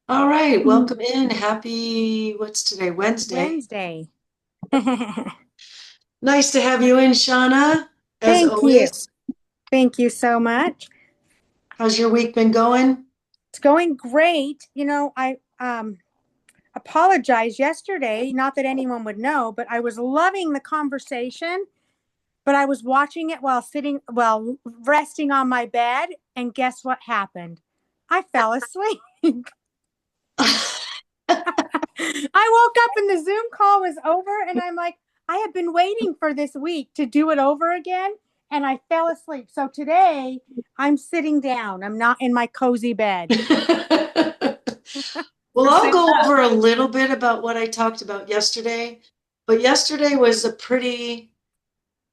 All right, welcome in. Happy, what's today? Wednesday. Wednesday. Nice to have you in, Shauna, as Thank you. always. Thank you so much. How's your week been going? It's going great. I apologized yesterday, not that anyone would know, but I was loving the conversation, but I was watching it while resting on my bed, and guess what happened? I fell asleep. I woke up and the Zoom call was over, and I'm like, I have been waiting for this week to do it over again, and I fell asleep. So today I'm sitting down. I'm not in my cozy bed. Well, I'll go over a little bit about what I talked about yesterday, but yesterday was a pretty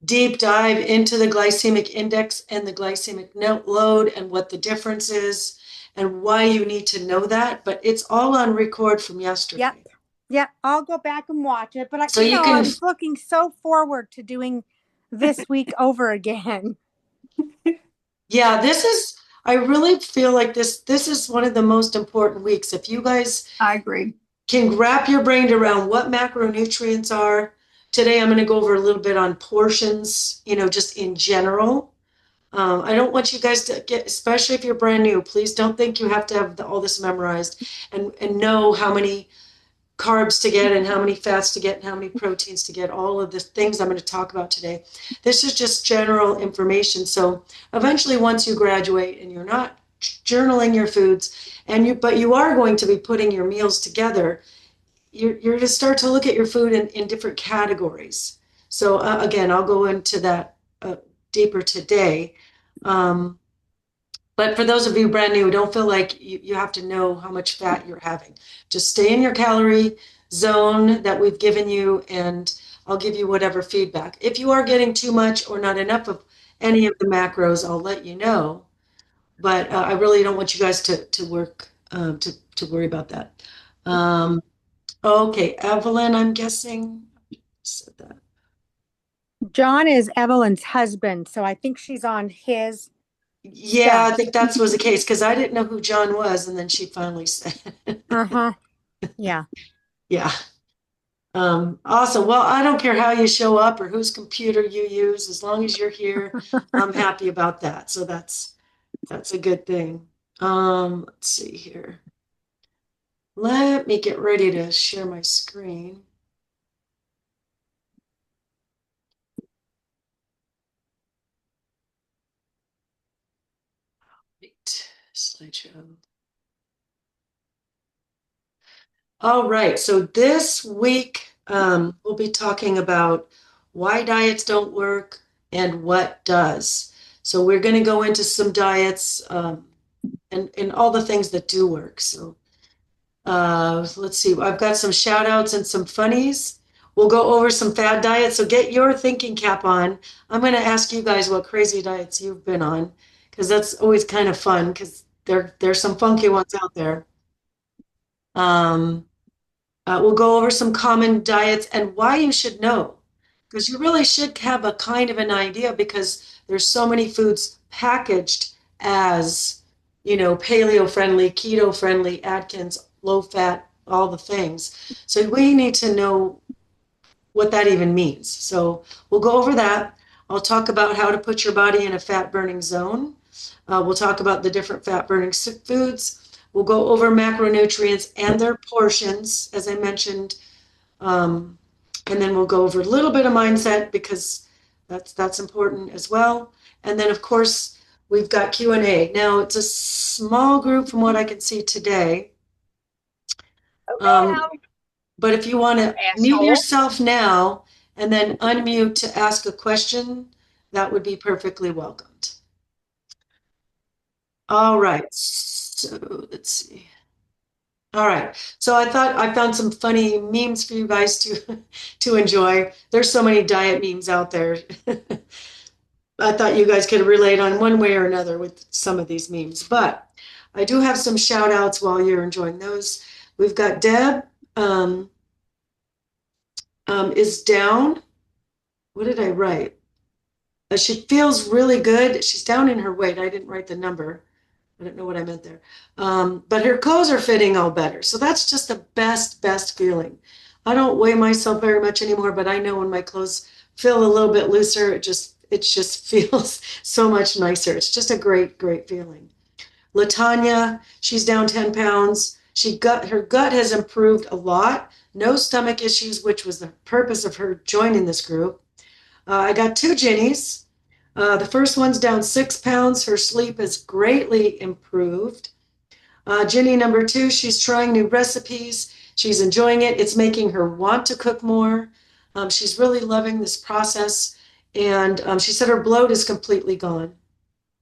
deep dive into the glycemic index and the glycemic load and what the difference is and why you need to know that. But it's all on record from Yep. yesterday. Yep. I'll go back and watch it. But So you I can, was looking so forward to doing this week over again. yeah, I really feel like this is one of the most important weeks. If you guys I agree. can wrap your brain around what macronutrients are, today I'm going to go over a little bit on portions, just in general. I don't want you guys to get, especially if you're brand new, please don't think you have to have all this memorized and know how many carbs to get and how many fats to get and how many proteins to get, all of the things I'm going to talk about today. This is just general information. So eventually, once you graduate and you're not journaling your foods, but you are going to be putting your meals together, you're to start to look at your food in different categories. So again, I'll go into that deeper today. Um, but for those of you brand new, don't feel like you have to know how much fat you're having. Just stay in your calorie zone that we've given you, and I'll give you whatever feedback. If you are getting too much or not enough of any of the macros, I'll let you know. But I really don't want you guys to work to worry about that. Um, okay, Evelyn, I'm guessing said that. John is Evelyn's husband, so I think she's on his Yeah, I stuff. think that was the case because I didn't know who John was, and then she finally said, Uh-huh. Yeah. "Yeah." Awesome. Well, I don't care how you show up or whose computer you use, as long as you're here, I'm happy about that. So that's a good thing. Let's see here. Let me get ready to share my screen. Right. Slideshow. All right. So this week, we'll be talking about why diets don't work and what does. So we're going to go into some diets and all the things that do work. So let's see. I've got some shout outs and some funnies. We'll go over some fad diets. So get your thinking cap on. I'm going to ask you guys what crazy diets you've been on because that's always kind of fun because there's some funky ones out there. Um, we'll go over some common diets and why you should know, because you really should have a kind of an idea because there's so many foods packaged as, paleo friendly, keto friendly, Atkins, low fat, all the things. So we need to know what that even means. So we'll go over that. I'll talk about how to put your body in a fat burning zone. We'll talk about the different fat burning foods. We'll go over macronutrients and their portions, as I mentioned, um, and then we'll go over a little bit of mindset because that's important as well. And then, of course, we've got Q&A. Now, it's a small group from what I can see today. Um, but if you want to mute Asshole. yourself now and then unmute to ask a question, that would be perfectly welcomed. All right. So let's see. All right. So I thought I found some funny memes for you guys to to enjoy. There's so many diet memes out there. I thought you guys could relate on one way or another with some of these memes. But I do have some shout outs while you're enjoying those. We've got Deb um, is down. What did I write? She feels really good. She's down in her weight. I didn't write the number. I don't know what I meant there. But her clothes are fitting all better. So that's just the best feeling. I don't weigh myself very much anymore, but I know when my clothes feel a little bit looser, it just feels so much nicer. It's just a great feeling. Latanya, she's down 10 pounds. Her gut has improved a lot. No stomach issues, which was the purpose of her joining this group. I got two Ginnies. The first one's down 6 pounds. Her sleep has greatly improved. Ginny number two, she's trying new recipes. She's enjoying it. It's making her want to cook more. She's really loving this process. And she said her bloat is completely gone,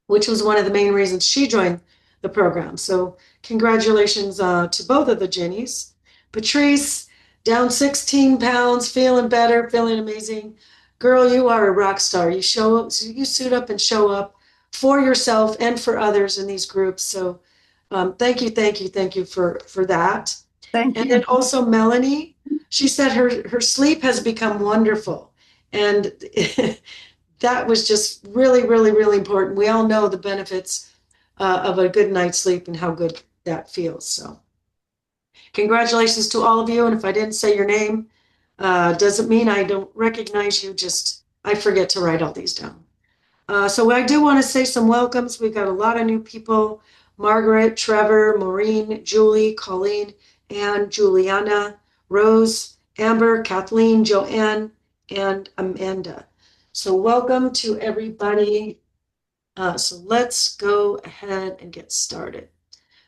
which was one of the main reasons she joined the program. So congratulations to both of the Ginnies. Patrice, down 16 pounds, feeling better, feeling amazing. Girl, you are a rock star. You suit up and show up for yourself and for others in these groups. So thank you for that. Thank And you. then also Melanie, she said her sleep has become wonderful. And that was just really important. We all know the benefits of a good night's sleep and how good that feels. So congratulations to all of you. And if I didn't say your name, doesn't mean I don't recognize you. Just I forget to write all these down. So I do want to say some welcomes. We've got a lot of new people: Margaret, Trevor, Maureen, Julie, Colleen, Anne, Juliana, Rose, Amber, Kathleen, Joanne, and Amanda. So welcome to everybody. So let's go ahead and get started.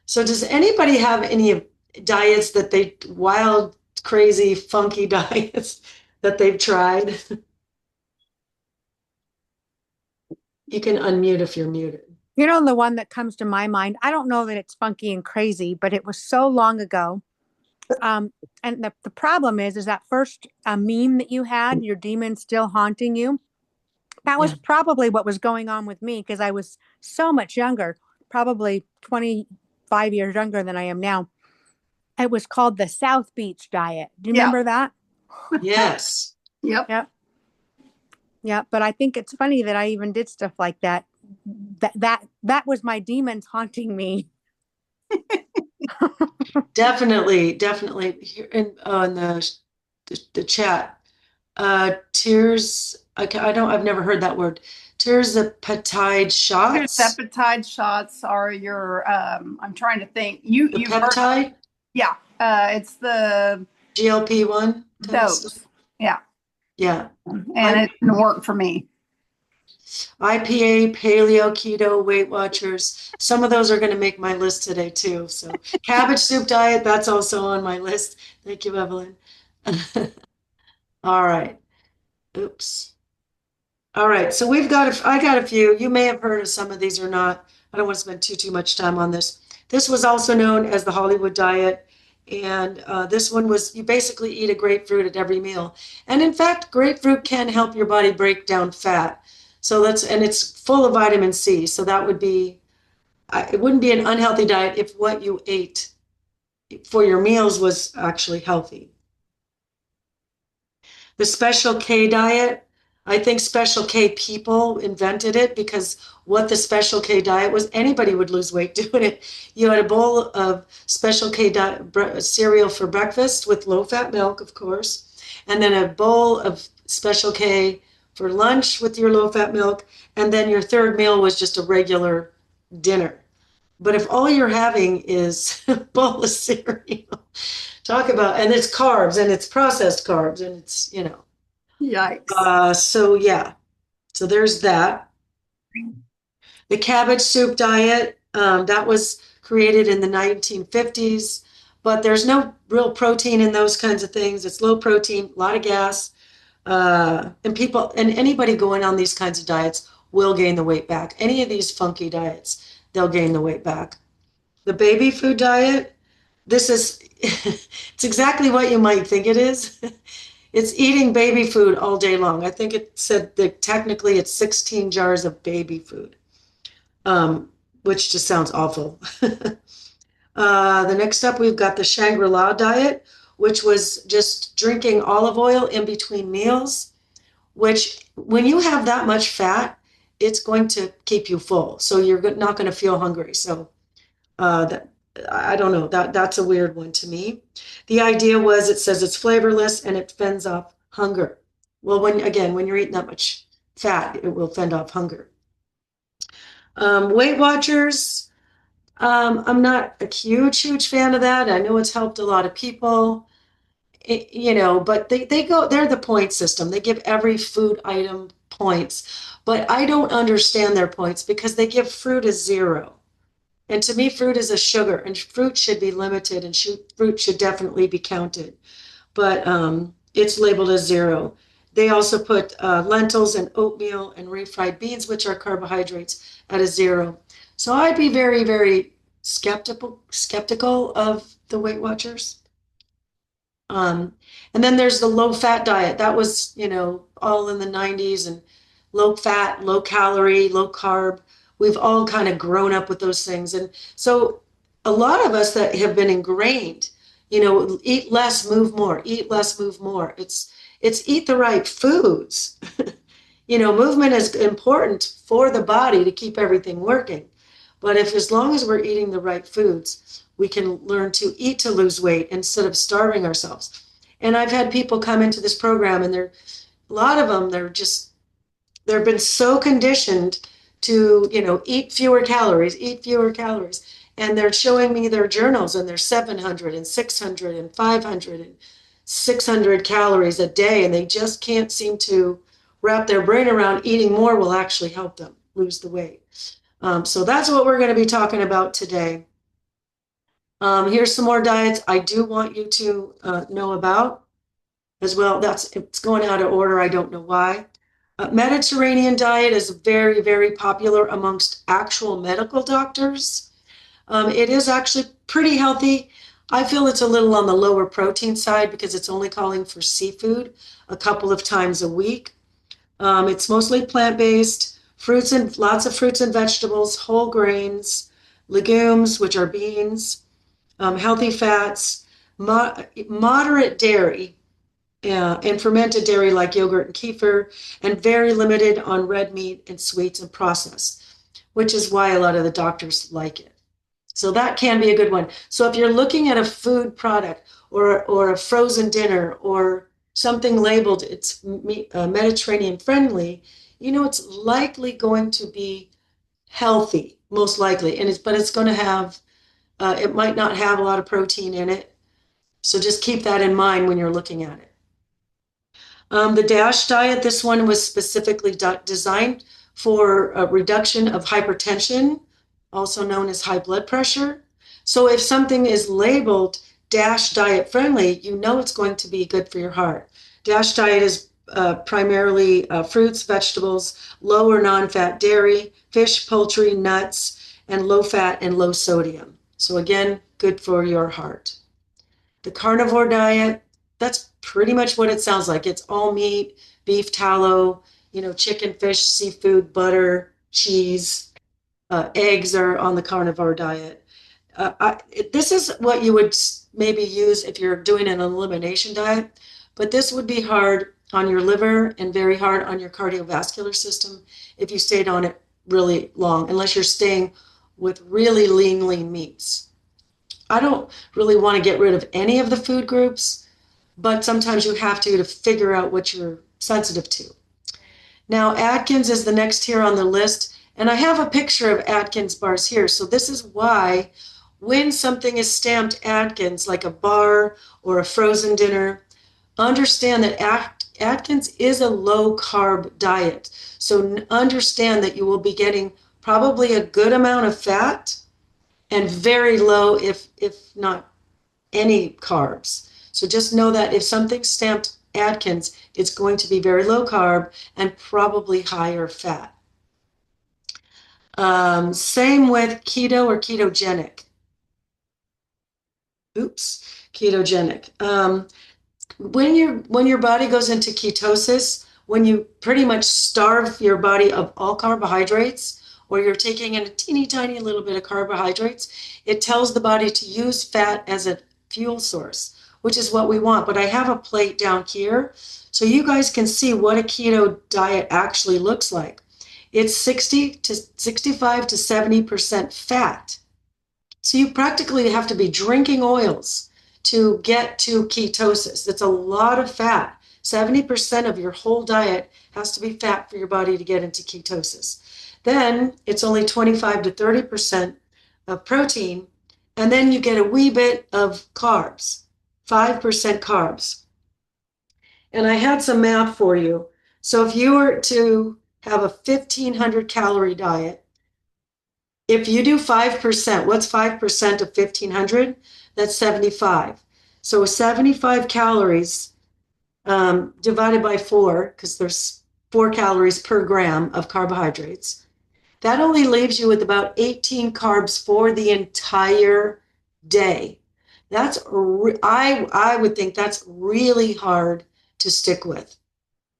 So does anybody have any diets that wild, crazy, funky diets that they've tried? You can unmute if you're muted. You know, the one that comes to my mind, I don't know that it's funky and crazy, but it was so long ago. And the problem is that first meme that you had, your demon still haunting you. That was probably what was going on with me because I was so much younger, probably 25 years younger than I am now. It was called the South Beach diet. Do you remember that? Yes. Yep. Yeah. But I think it's funny that I even did stuff like that. That was my demons haunting me. Definitely. Here in the chat, tears. I've never heard that word. Tirzepatide shots. Tirzepatide shots are your. I'm trying to think. You peptide. Yeah. It's the GLP-1. Those. Yeah. Yeah. And it didn't work for me. IPA, paleo, keto, Weight Watchers. Some of those are going to make my list today too. So cabbage soup diet, that's also on my list. Thank you, Evelyn. All right. Oops. All right. So I got a few. You may have heard of some of these or not. I don't want to spend too much time on this. This was also known as the Hollywood diet. And this one was, you basically eat a grapefruit at every meal. And in fact, grapefruit can help your body break down fat. So and it's full of vitamin C. So that would be, it wouldn't be an unhealthy diet if what you ate for your meals was actually healthy. The Special K diet, I think Special K people invented it because what the Special K diet was, anybody would lose weight doing it. You had a bowl of Special K cereal for breakfast with low-fat milk, of course, and then a bowl of Special K for lunch with your low-fat milk, and then your third meal was just a regular dinner. But if all you're having is a bowl of cereal, talk about, and it's carbs, and it's processed carbs, and it's, Yikes. So there's that. The cabbage soup diet, that was created in the 1950s, but there's no real protein in those kinds of things. It's low protein, a lot of gas. And anybody going on these kinds of diets will gain the weight back. Any of these funky diets, they'll gain the weight back. The baby food diet, it's exactly what you might think it is. It's eating baby food all day long. I think it said that technically it's 16 jars of baby food, which just sounds awful. The next up, we've got the Shangri-La diet, which was just drinking olive oil in between meals, which when you have that much fat, it's going to keep you full. So you're not going to feel hungry. So That I don't know, that's a weird one to me. The idea was it says it's flavorless and it fends off hunger. Well, when you're eating that much fat, it will fend off hunger. Weight Watchers, I'm not a huge fan of that. I know it's helped a lot of people. But they're the point system. They give every food item points, but I don't understand their points because they give fruit a 0. And to me, fruit is a sugar, and fruit should be limited, and fruit should definitely be counted. But it's labeled as 0. They also put lentils and oatmeal and refried beans, which are carbohydrates, at a 0. So I'd be very, very skeptical of the Weight Watchers. And then there's the low fat diet. That was, all in the 90s, and low fat, low calorie, low carb. We've all kind of grown up with those things. And so a lot of us that have been ingrained, eat less, move more, eat less, move more. It's eat the right foods. Movement is important for the body to keep everything working. But if as long as we're eating the right foods, we can learn to eat to lose weight instead of starving ourselves. And I've had people come into this program, and a lot of them, they've been so conditioned to, eat fewer calories, eat fewer calories. And they're showing me their journals, and they're 700 and 600 and 500 and 600 calories a day. And they just can't seem to wrap their brain around eating more will actually help them lose the weight. So that's what we're going to be talking about today. Here's some more diets I do want you to know about as well. It's going out of order. I don't know why. Mediterranean diet is very, very popular amongst actual medical doctors. It is actually pretty healthy. I feel it's a little on the lower protein side because it's only calling for seafood a couple of times a week. It's mostly plant-based, lots of fruits and vegetables, whole grains, legumes, which are beans, healthy fats, moderate dairy, and fermented dairy like yogurt and kefir, and very limited on red meat and sweets and processed, which is why a lot of the doctors like it. So that can be a good one. So if you're looking at a food product or a frozen dinner or something labeled it's Mediterranean friendly, it's likely going to be healthy, most likely, but it's going to have it might not have a lot of protein in it. So just keep that in mind when you're looking at it. The DASH diet, this one was specifically designed for a reduction of hypertension, also known as high blood pressure. So if something is labeled DASH diet friendly, it's going to be good for your heart. DASH diet is primarily fruits, vegetables, low or non-fat dairy, fish, poultry, nuts, and low fat and low sodium. So again, good for your heart. The carnivore diet, that's pretty much what it sounds like. It's all meat, beef tallow, chicken, fish, seafood, butter, cheese, eggs are on the carnivore diet. This is what you would maybe use if you're doing an elimination diet, but this would be hard on your liver and very hard on your cardiovascular system if you stayed on it really long, unless you're staying with really lean meats. I don't really want to get rid of any of the food groups, but sometimes you have to figure out what you're sensitive to. Now, Atkins is the next here on the list, and I have a picture of Atkins bars here. So this is why when something is stamped Atkins, like a bar or a frozen dinner, understand that Atkins is a low-carb diet. So understand that you will be getting probably a good amount of fat and very low, if not any carbs. So just know that if something's stamped Atkins, it's going to be very low carb and probably higher fat. Same with keto or ketogenic. Ketogenic. When your body goes into ketosis, when you pretty much starve your body of all carbohydrates, or you're taking in a teeny tiny little bit of carbohydrates, it tells the body to use fat as a fuel source, which is what we want. But I have a plate down here so you guys can see what a keto diet actually looks like. It's 65 to 70% fat So you practically have to be drinking oils to get to ketosis. That's a lot of fat. 70% of your whole diet has to be fat for your body to get into ketosis. Then it's only 25 to 30% of protein, and then you get a wee bit of carbs, 5% carbs. And I had some math for you. So if you were to have a 1,500 calorie diet, if you do 5%, what's 5% of 1,500? That's 75. So 75 calories divided by 4, because there's 4 calories per gram of carbohydrates. That only leaves you with about 18 carbs for the entire day. I would think that's really hard to stick with.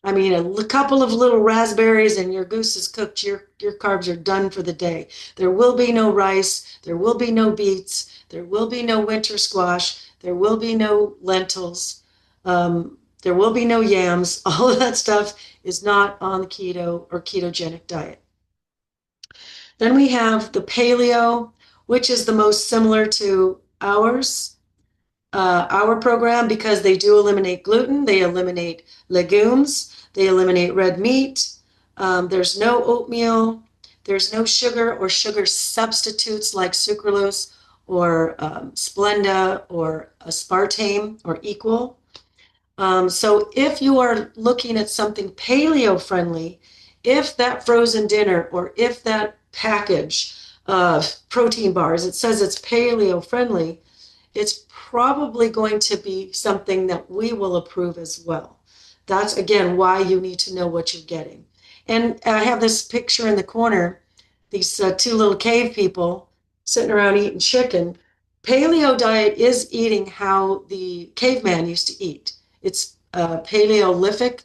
I mean, a couple of little raspberries and your goose is cooked. Your carbs are done for the day. There will be no rice. There will be no beets. There will be no winter squash. There will be no lentils. There will be no yams. All of that stuff is not on the keto or ketogenic diet. Then we have the paleo, which is the most similar to our program, because they do eliminate gluten, they eliminate legumes, they eliminate red meat. There's no oatmeal, there's no sugar or sugar substitutes like sucralose or Splenda or aspartame or Equal. So if you are looking at something paleo friendly, if that frozen dinner or if that package of protein bars, it says it's paleo friendly, it's probably going to be something that we will approve as well. That's again why you need to know what you're getting. And I have this picture in the corner, these two little cave people sitting around eating chicken. Paleo diet is eating how the caveman used to eat. It's Paleolithic.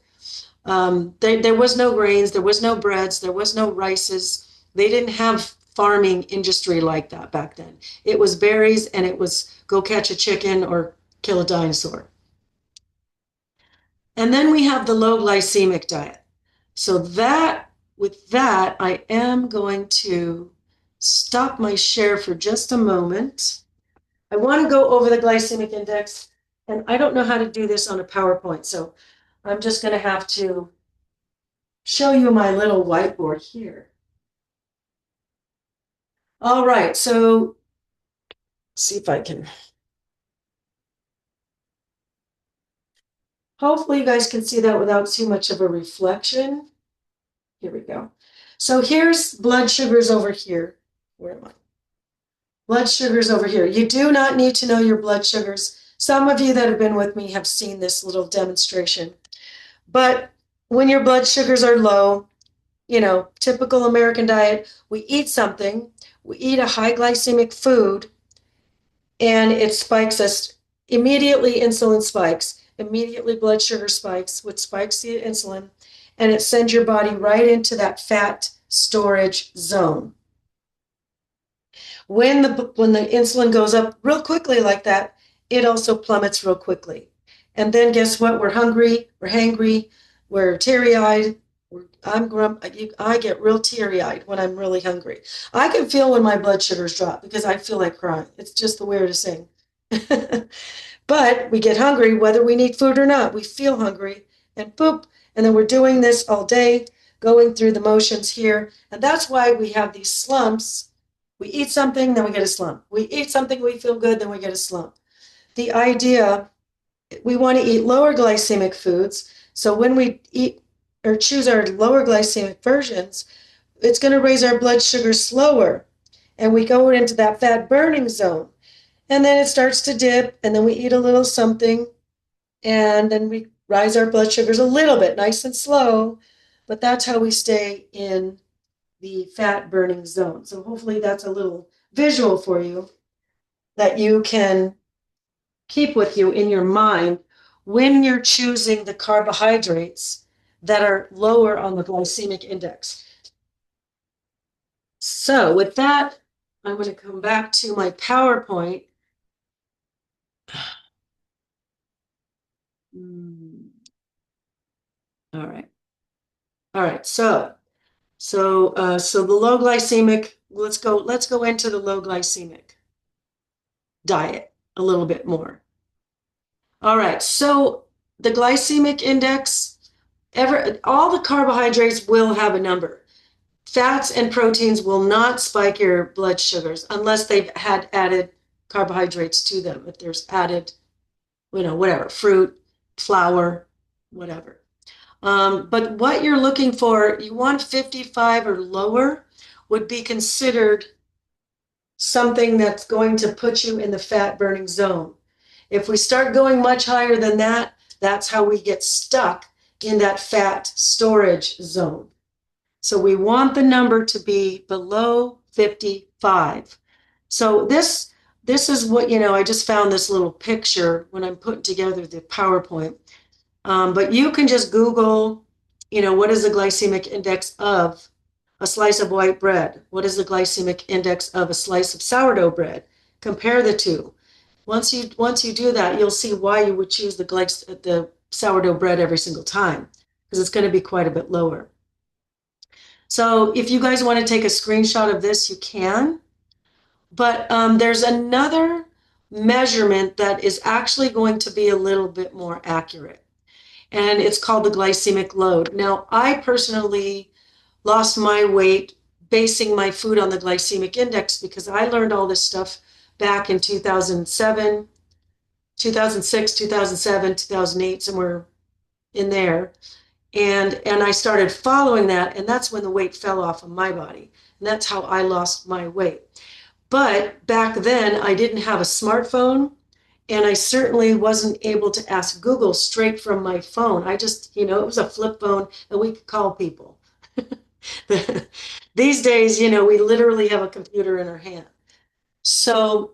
There was no grains, there was no breads, there was no rices. They didn't have farming industry like that back then. It was berries and it was go catch a chicken or kill a dinosaur. And then we have the low glycemic diet. So with that, I am going to stop my share for just a moment. I want to go over the glycemic index, and I don't know how to do this on a PowerPoint, so I'm just going to have to show you my little whiteboard here. All right, so see if I can. Hopefully you guys can see that without too much of a reflection. Here we go. So here's blood sugars over here. Where am I? Blood sugars over here. You do not need to know your blood sugars. Some of you that have been with me have seen this little demonstration. But when your blood sugars are low, typical American diet, we eat something, we eat a high glycemic food, and it spikes us immediately. Insulin spikes, immediately blood sugar spikes, which spikes the insulin, and it sends your body right into that fat storage zone. When the insulin goes up real quickly like that, it also plummets real quickly. And then guess what? We're hungry, we're hangry, we're teary-eyed. I get real teary-eyed when I'm really hungry. I can feel when my blood sugars drop because I feel like crying. It's just the weirdest thing. But we get hungry whether we need food or not. We feel hungry and boop. And then we're doing this all day, going through the motions here. And that's why we have these slumps. We eat something, then we get a slump. We eat something, we feel good, then we get a slump. The idea, we want to eat lower glycemic foods. So when we eat or choose our lower glycemic versions, it's going to raise our blood sugar slower. And we go into that fat burning zone. And then it starts to dip, and then we eat a little something, and then we rise our blood sugars a little bit, nice and slow. But that's how we stay in the fat burning zone. So hopefully that's a little visual for you that you can keep with you in your mind when you're choosing the carbohydrates that are lower on the glycemic index. So with that, I'm going to come back to my PowerPoint. All right. All right. So the low glycemic, let's go into the low glycemic. diet a little bit more. All right, so the glycemic index, all the carbohydrates will have a number. Fats and proteins will not spike your blood sugars unless they've had added carbohydrates to them. If there's added, whatever, fruit, flour, whatever. But what you're looking for, you want 55 or lower would be considered something that's going to put you in the fat burning zone. If we start going much higher than that, that's how we get stuck in that fat storage zone. So we want the number to be below 55. So this is what, I just found this little picture when I'm putting together the PowerPoint. But you can just Google, what is the glycemic index of a slice of white bread? What is the glycemic index of a slice of sourdough bread? Compare the two. Once you do that, you'll see why you would choose the sourdough bread every single time, because it's going to be quite a bit lower. So if you guys want to take a screenshot of this, you can. But there's another measurement that is actually going to be a little bit more accurate, and it's called the glycemic load. Now, I personally lost my weight basing my food on the glycemic index because I learned all this stuff back in 2007, 2006, 2007, 2008, somewhere in there. And I started following that, and that's when the weight fell off of my body. And that's how I lost my weight. But back then, I didn't have a smartphone, and I certainly wasn't able to ask Google straight from my phone. I just, it was a flip phone, and we could call people. These days, we literally have a computer in our hand. So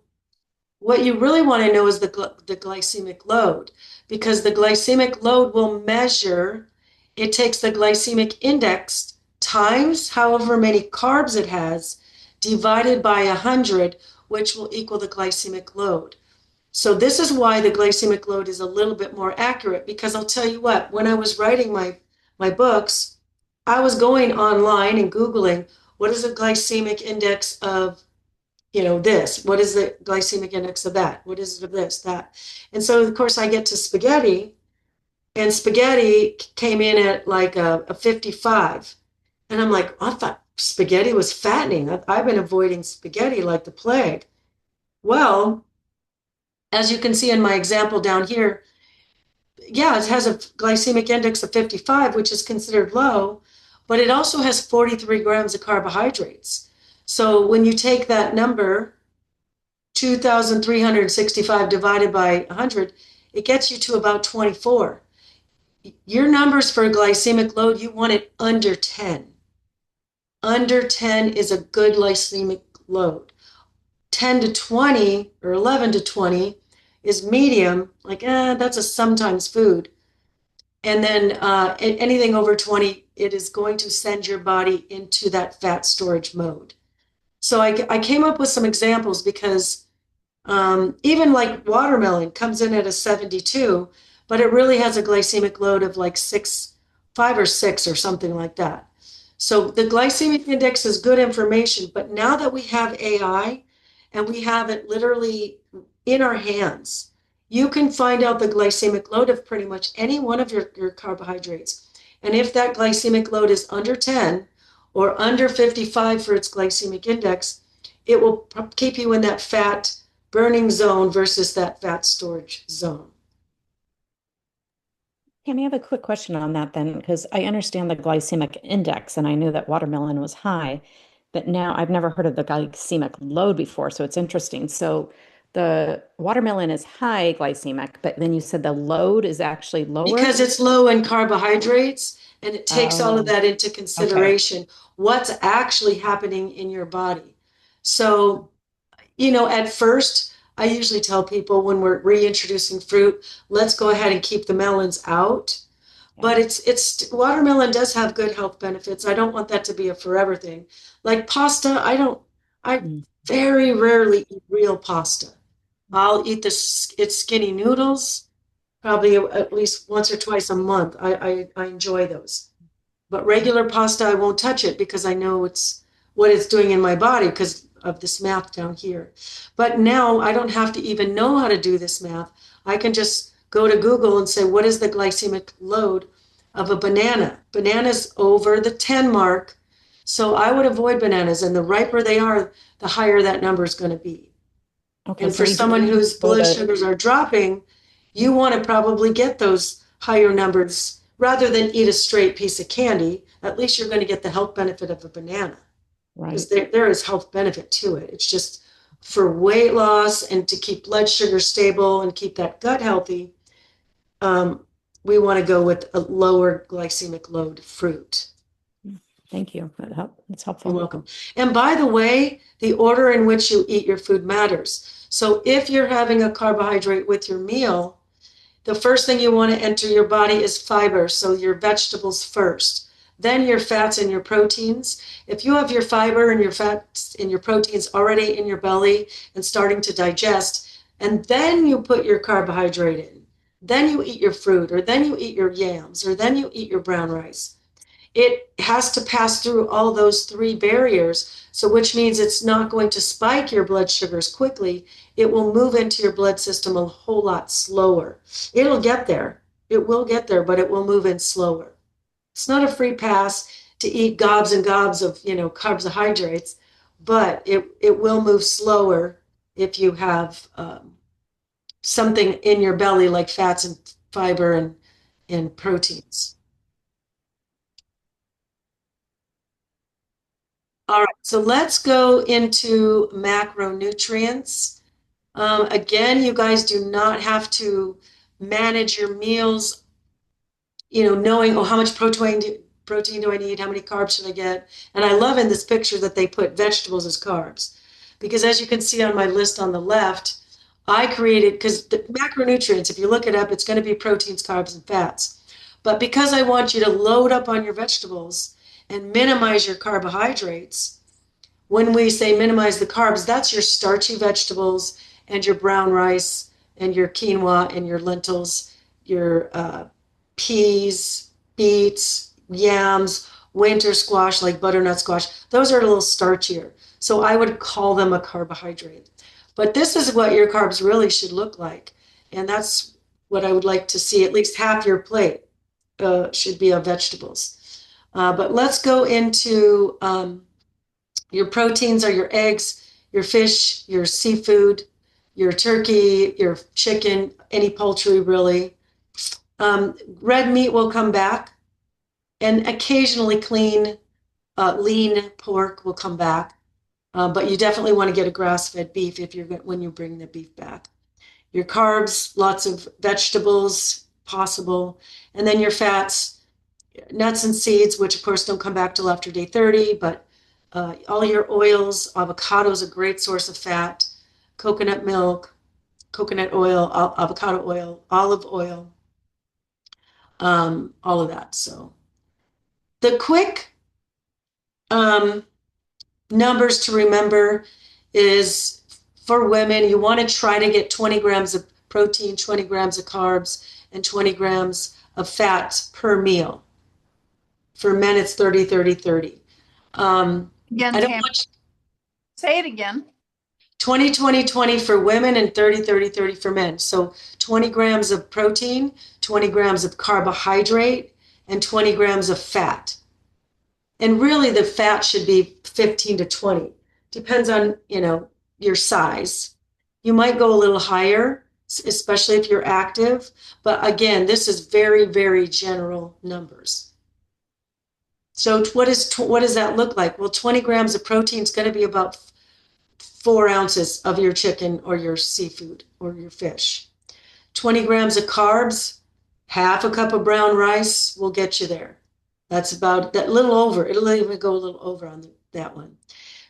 what you really want to know is the glycemic load, because the glycemic load will measure, it takes the glycemic index times however many carbs it has divided by 100, which will equal the glycemic load. So this is why the glycemic load is a little bit more accurate, because I'll tell you what, when I was writing my books, I was going online and Googling, what is the glycemic index of, this? What is the glycemic index of that? What is it of this, that? And so, of course, I get to spaghetti, and spaghetti came in at like a 55. And I'm like, I thought spaghetti was fattening. I've been avoiding spaghetti like the plague. Well, as you can see in my example down here, yeah, it has a glycemic index of 55, which is considered low, but it also has 43 grams of carbohydrates. So when you take that number, 2,365 divided by 100, it gets you to about 24. Your numbers for glycemic load, you want it under 10. Under 10 is a good glycemic load. 10 to 20 or 11 to 20 is medium, like, that's a sometimes food. And then anything over 20, it is going to send your body into that fat storage mode. So I came up with some examples because even like watermelon comes in at a 72, but it really has a glycemic load of like 5 or 6 or something like that. So the glycemic index is good information, but now that we have AI and we have it literally in our hands, you can find out the glycemic load of pretty much any one of your carbohydrates. And if that glycemic load is under 10 or under 55 for its glycemic index, it will keep you in that fat burning zone versus that fat storage zone. Tammy, I have a quick question on that then, because I understand the glycemic index and I knew that watermelon was high, but now I've never heard of the glycemic load before. So it's interesting. So the watermelon is high glycemic, but then you said the load is actually lower? Because it's low in carbohydrates and it takes all of that into consideration, what's actually happening in your body. So, at first, I usually tell people when we're reintroducing fruit, let's go ahead and keep the melons out. But it's watermelon does have good health benefits. I don't want that to be a forever thing. Like pasta, I very rarely eat real pasta. I'll eat its skinny noodles probably at least once or twice a month. I enjoy those. But regular pasta, I won't touch it because I know it's what it's doing in my body, because of this math down here. But now I don't have to even know how to do this math. I can just go to Google and say, what is the glycemic load of a banana? Bananas over the 10 mark. So I would avoid bananas, and the riper they are, the higher that number is going to be. Okay, And so for we someone do whose go blood to, sugars are dropping, you want to probably get those higher numbers rather than eat a straight piece of candy. At least you're going to get the health benefit of a banana, right. because there is health benefit to it. It's just for weight loss and to keep blood sugar stable and keep that gut healthy. We want to go with a lower glycemic load fruit. Thank you. That's helpful. You're welcome. And by the way, the order in which you eat your food matters. So if you're having a carbohydrate with your meal, the first thing you want to enter your body is fiber. So your vegetables first, then your fats and your proteins. If you have your fiber and your fats and your proteins already in your belly and starting to digest, and then you put your carbohydrate in, then you eat your fruit, or then you eat your yams, or then you eat your brown rice. It has to pass through all those three barriers. So which means it's not going to spike your blood sugars quickly. It will move into your blood system a whole lot slower. It'll get there. It will get there, but it will move in slower. It's not a free pass to eat gobs and gobs of, carbohydrates, but it will move slower if you have something in your belly like fats and fiber and proteins. All right, so let's go into macronutrients. Again, you guys do not have to manage your meals, knowing, oh, how much protein do I need? How many carbs should I get? And I love in this picture that they put vegetables as carbs. Because as you can see on my list on the left, I created, because the macronutrients, if you look it up, it's going to be proteins, carbs, and fats. But because I want you to load up on your vegetables and minimize your carbohydrates, when we say minimize the carbs, that's your starchy vegetables and your brown rice and your quinoa and your lentils, your peas, beets, yams, winter squash like butternut squash. Those are a little starchier. So I would call them a carbohydrate. But this is what your carbs really should look like. And that's what I would like to see. At least half your plate should be of vegetables. But let's go into your proteins are your eggs, your fish, your seafood, your turkey, your chicken, any poultry really. Red meat will come back, and occasionally lean pork will come back. But you definitely want to get a grass-fed beef when you bring the beef back. Your carbs, lots of vegetables possible, and then your fats, nuts and seeds, which of course don't come back till after day 30, but all your oils. Avocado is a great source of fat, coconut milk, coconut oil, avocado oil, olive oil, all of that. So the quick numbers to remember is for women, you want to try to get 20 grams of protein, 20 grams of carbs, and 20 grams of fat per meal. For men, it's 30, 30, 30. Again, I don't Tam, want say it again. 20, 20, 20 for women and 30, 30, 30 for men. So 20 grams of protein, 20 grams of carbohydrate, and 20 grams of fat. And really the fat should be 15 to 20. Depends on, your size. You might go a little higher, especially if you're active. But again, this is very, very general numbers. So what does that look like? Well, 20 grams of protein is going to be about 4 ounces of your chicken or your seafood or your fish. 20 grams of carbs, half a cup of brown rice will get you there. That's about that little over. It'll even go a little over on that one.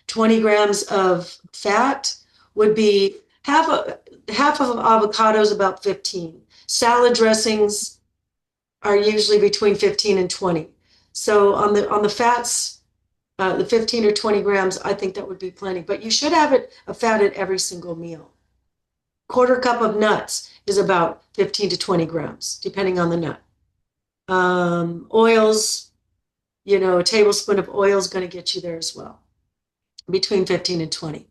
20 grams of fat would be half of avocados, about 15. Salad dressings are usually between 15 and 20. So on the fats, the 15 or 20 grams, I think that would be plenty. But you should have a fat at every single meal. Quarter cup of nuts is about 15 to 20 grams, depending on the nut. Oils, a tablespoon of oil is going to get you there as well. between 15 and 20.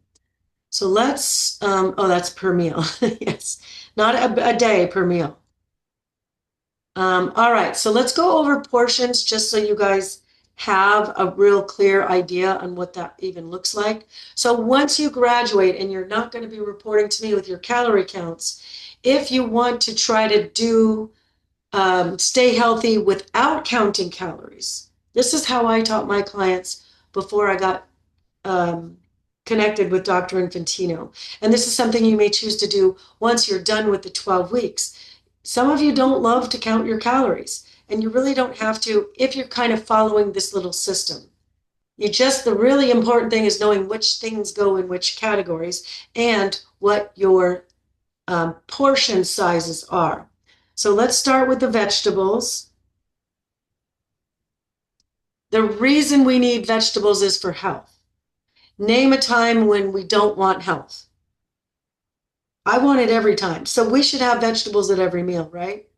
So let's, oh, that's per meal. Yes, not a day per meal. All right, so let's go over portions just so you guys have a real clear idea on what that even looks like. So once you graduate and you're not going to be reporting to me with your calorie counts, if you want to try to do stay healthy without counting calories, this is how I taught my clients before I got connected with Dr. Infantino. And this is something you may choose to do once you're done with the 12 weeks. Some of you don't love to count your calories, and you really don't have to if you're kind of following this little system. The really important thing is knowing which things go in which categories and what your portion sizes are. So let's start with the vegetables. The reason we need vegetables is for health. Name a time when we don't want health. I want it every time. So we should have vegetables at every meal, right?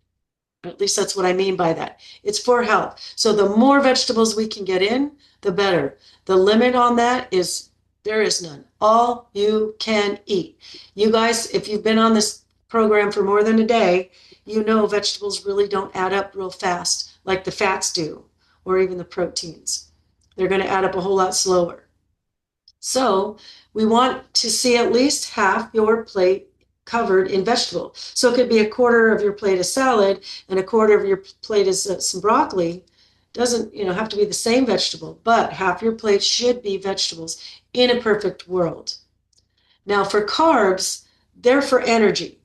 At least that's what I mean by that. It's for health. So the more vegetables we can get in, the better. The limit on that is there is none. All you can eat. You guys, if you've been on this program for more than a day, you know vegetables really don't add up real fast like the fats do, or even the proteins. They're going to add up a whole lot slower. So we want to see at least half your plate covered in vegetable. So it could be a quarter of your plate is salad and a quarter of your plate is some broccoli. Doesn't, have to be the same vegetable, but half your plate should be vegetables in a perfect world. Now for carbs, they're for energy,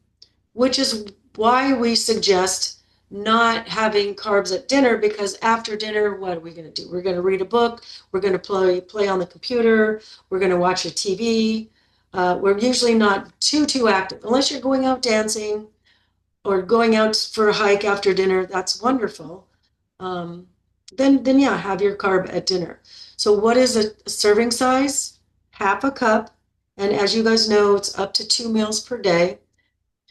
which is why we suggest not having carbs at dinner, because after dinner, what are we going to do? We're going to read a book. We're going to play on the computer. We're going to watch a TV. We're usually not too active unless you're going out dancing or going out for a hike after dinner. That's wonderful. Then yeah, have your carb at dinner. So what is a serving size? Half a cup. And as you guys know, it's up to 2 meals per day.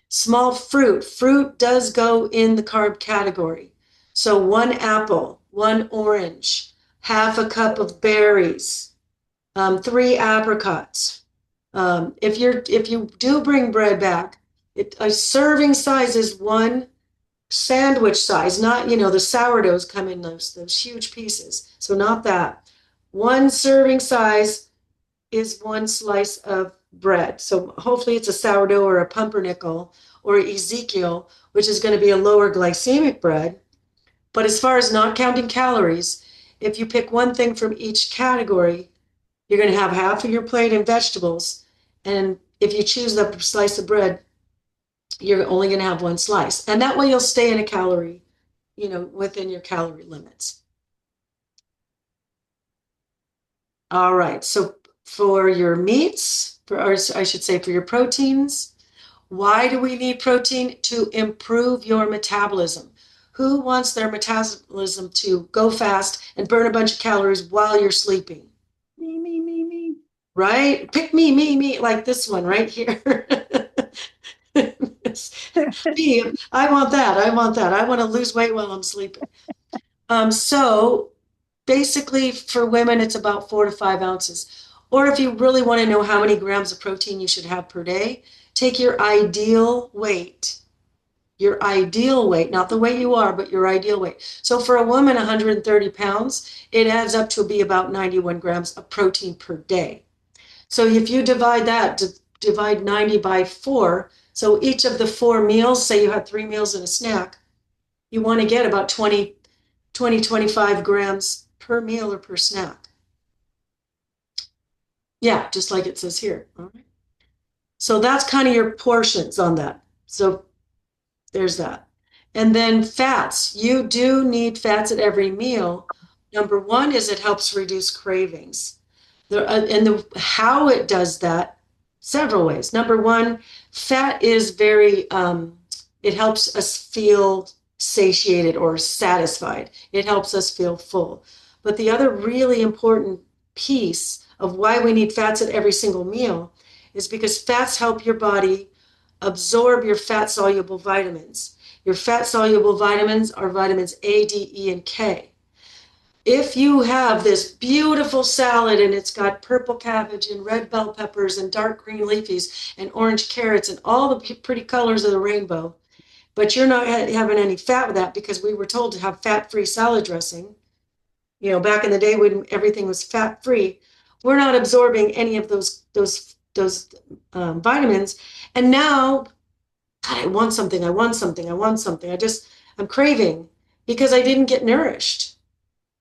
Small fruit. Fruit does go in the carb category. So 1 apple, 1 orange, half a cup of berries, 3 apricots. If you do bring bread back, a serving size is 1 sandwich size, not, the sourdoughs come in those huge pieces. So not that. 1 serving size is 1 slice of bread. So hopefully it's a sourdough or a pumpernickel or Ezekiel, which is going to be a lower glycemic bread. But as far as not counting calories, if you pick one thing from each category, you're going to have half of your plate in vegetables. And if you choose the slice of bread, you're only going to have 1 slice. And that way you'll stay in a calorie, within your calorie limits. All right. So for your meats, or I should say for your proteins, why do we need protein? To improve your metabolism. Who wants their metabolism to go fast and burn a bunch of calories while you're sleeping? Me. Right? Pick me, like this one right here. Me, I want that. I want to lose weight while I'm sleeping. So basically for women, it's about 4 to 5 ounces. Or if you really want to know how many grams of protein you should have per day, take your ideal weight, not the weight you are, but your ideal weight. So for a woman, 130 pounds, it adds up to be about 91 grams of protein per day. So if you divide 90 by 4, so each of the 4 meals, say you had 3 meals and a snack, you want to get about 25 grams per meal or per snack. Yeah, just like it says here. All right. So that's kind of your portions on that. So there's that. And then fats. You do need fats at every meal. Number 1 is it helps reduce cravings. How it does that, several ways. Number 1, fat is it helps us feel satiated or satisfied. It helps us feel full. But the other really important piece of why we need fats at every single meal is because fats help your body absorb your fat-soluble vitamins. Your fat-soluble vitamins are vitamins A, D, E, and K. if you have this beautiful salad and it's got purple cabbage and red bell peppers and dark green leafies and orange carrots and all the pretty colors of the rainbow, but you're not having any fat with that because we were told to have fat-free salad dressing. You know, back in the day when everything was fat-free, we're not absorbing any of those vitamins. And now, God, I want something. I want something. I want something. I'm craving because I didn't get nourished,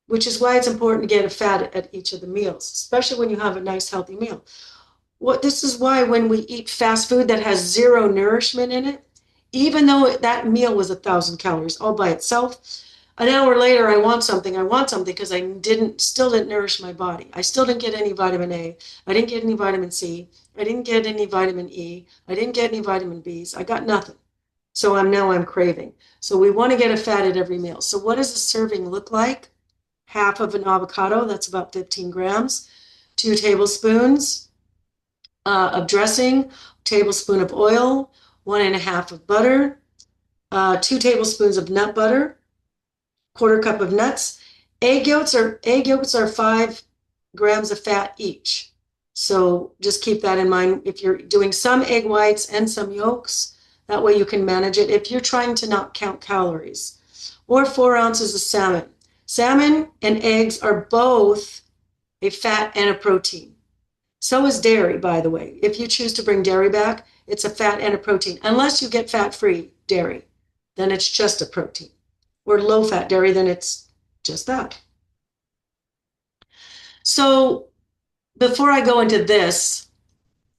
which is why it's important to get a fat at each of the meals, especially when you have a nice healthy meal. This is why when we eat fast food that has zero nourishment in it, even though that meal was 1,000 calories all by itself, an hour later I want something because I still didn't nourish my body. I still didn't get any vitamin A. I didn't get any vitamin C. I didn't get any vitamin E. I didn't get any vitamin Bs. I got nothing. So I'm craving. So we want to get a fat at every meal. So what does a serving look like? Half of an avocado, that's about 15 grams, 2 tablespoons of dressing, tablespoon of oil, 1.5 of butter, 2 tablespoons of nut butter, quarter cup of nuts. Egg yolks are 5 grams of fat each. So just keep that in mind. If you're doing some egg whites and some yolks, that way you can manage it if you're trying to not count calories. Or 4 ounces of salmon. Salmon and eggs are both a fat and a protein. So is dairy, by the way. If you choose to bring dairy back, it's a fat and a protein. Unless you get fat-free dairy, then it's just a protein. Or low-fat dairy, then it's just that. So before I go into this,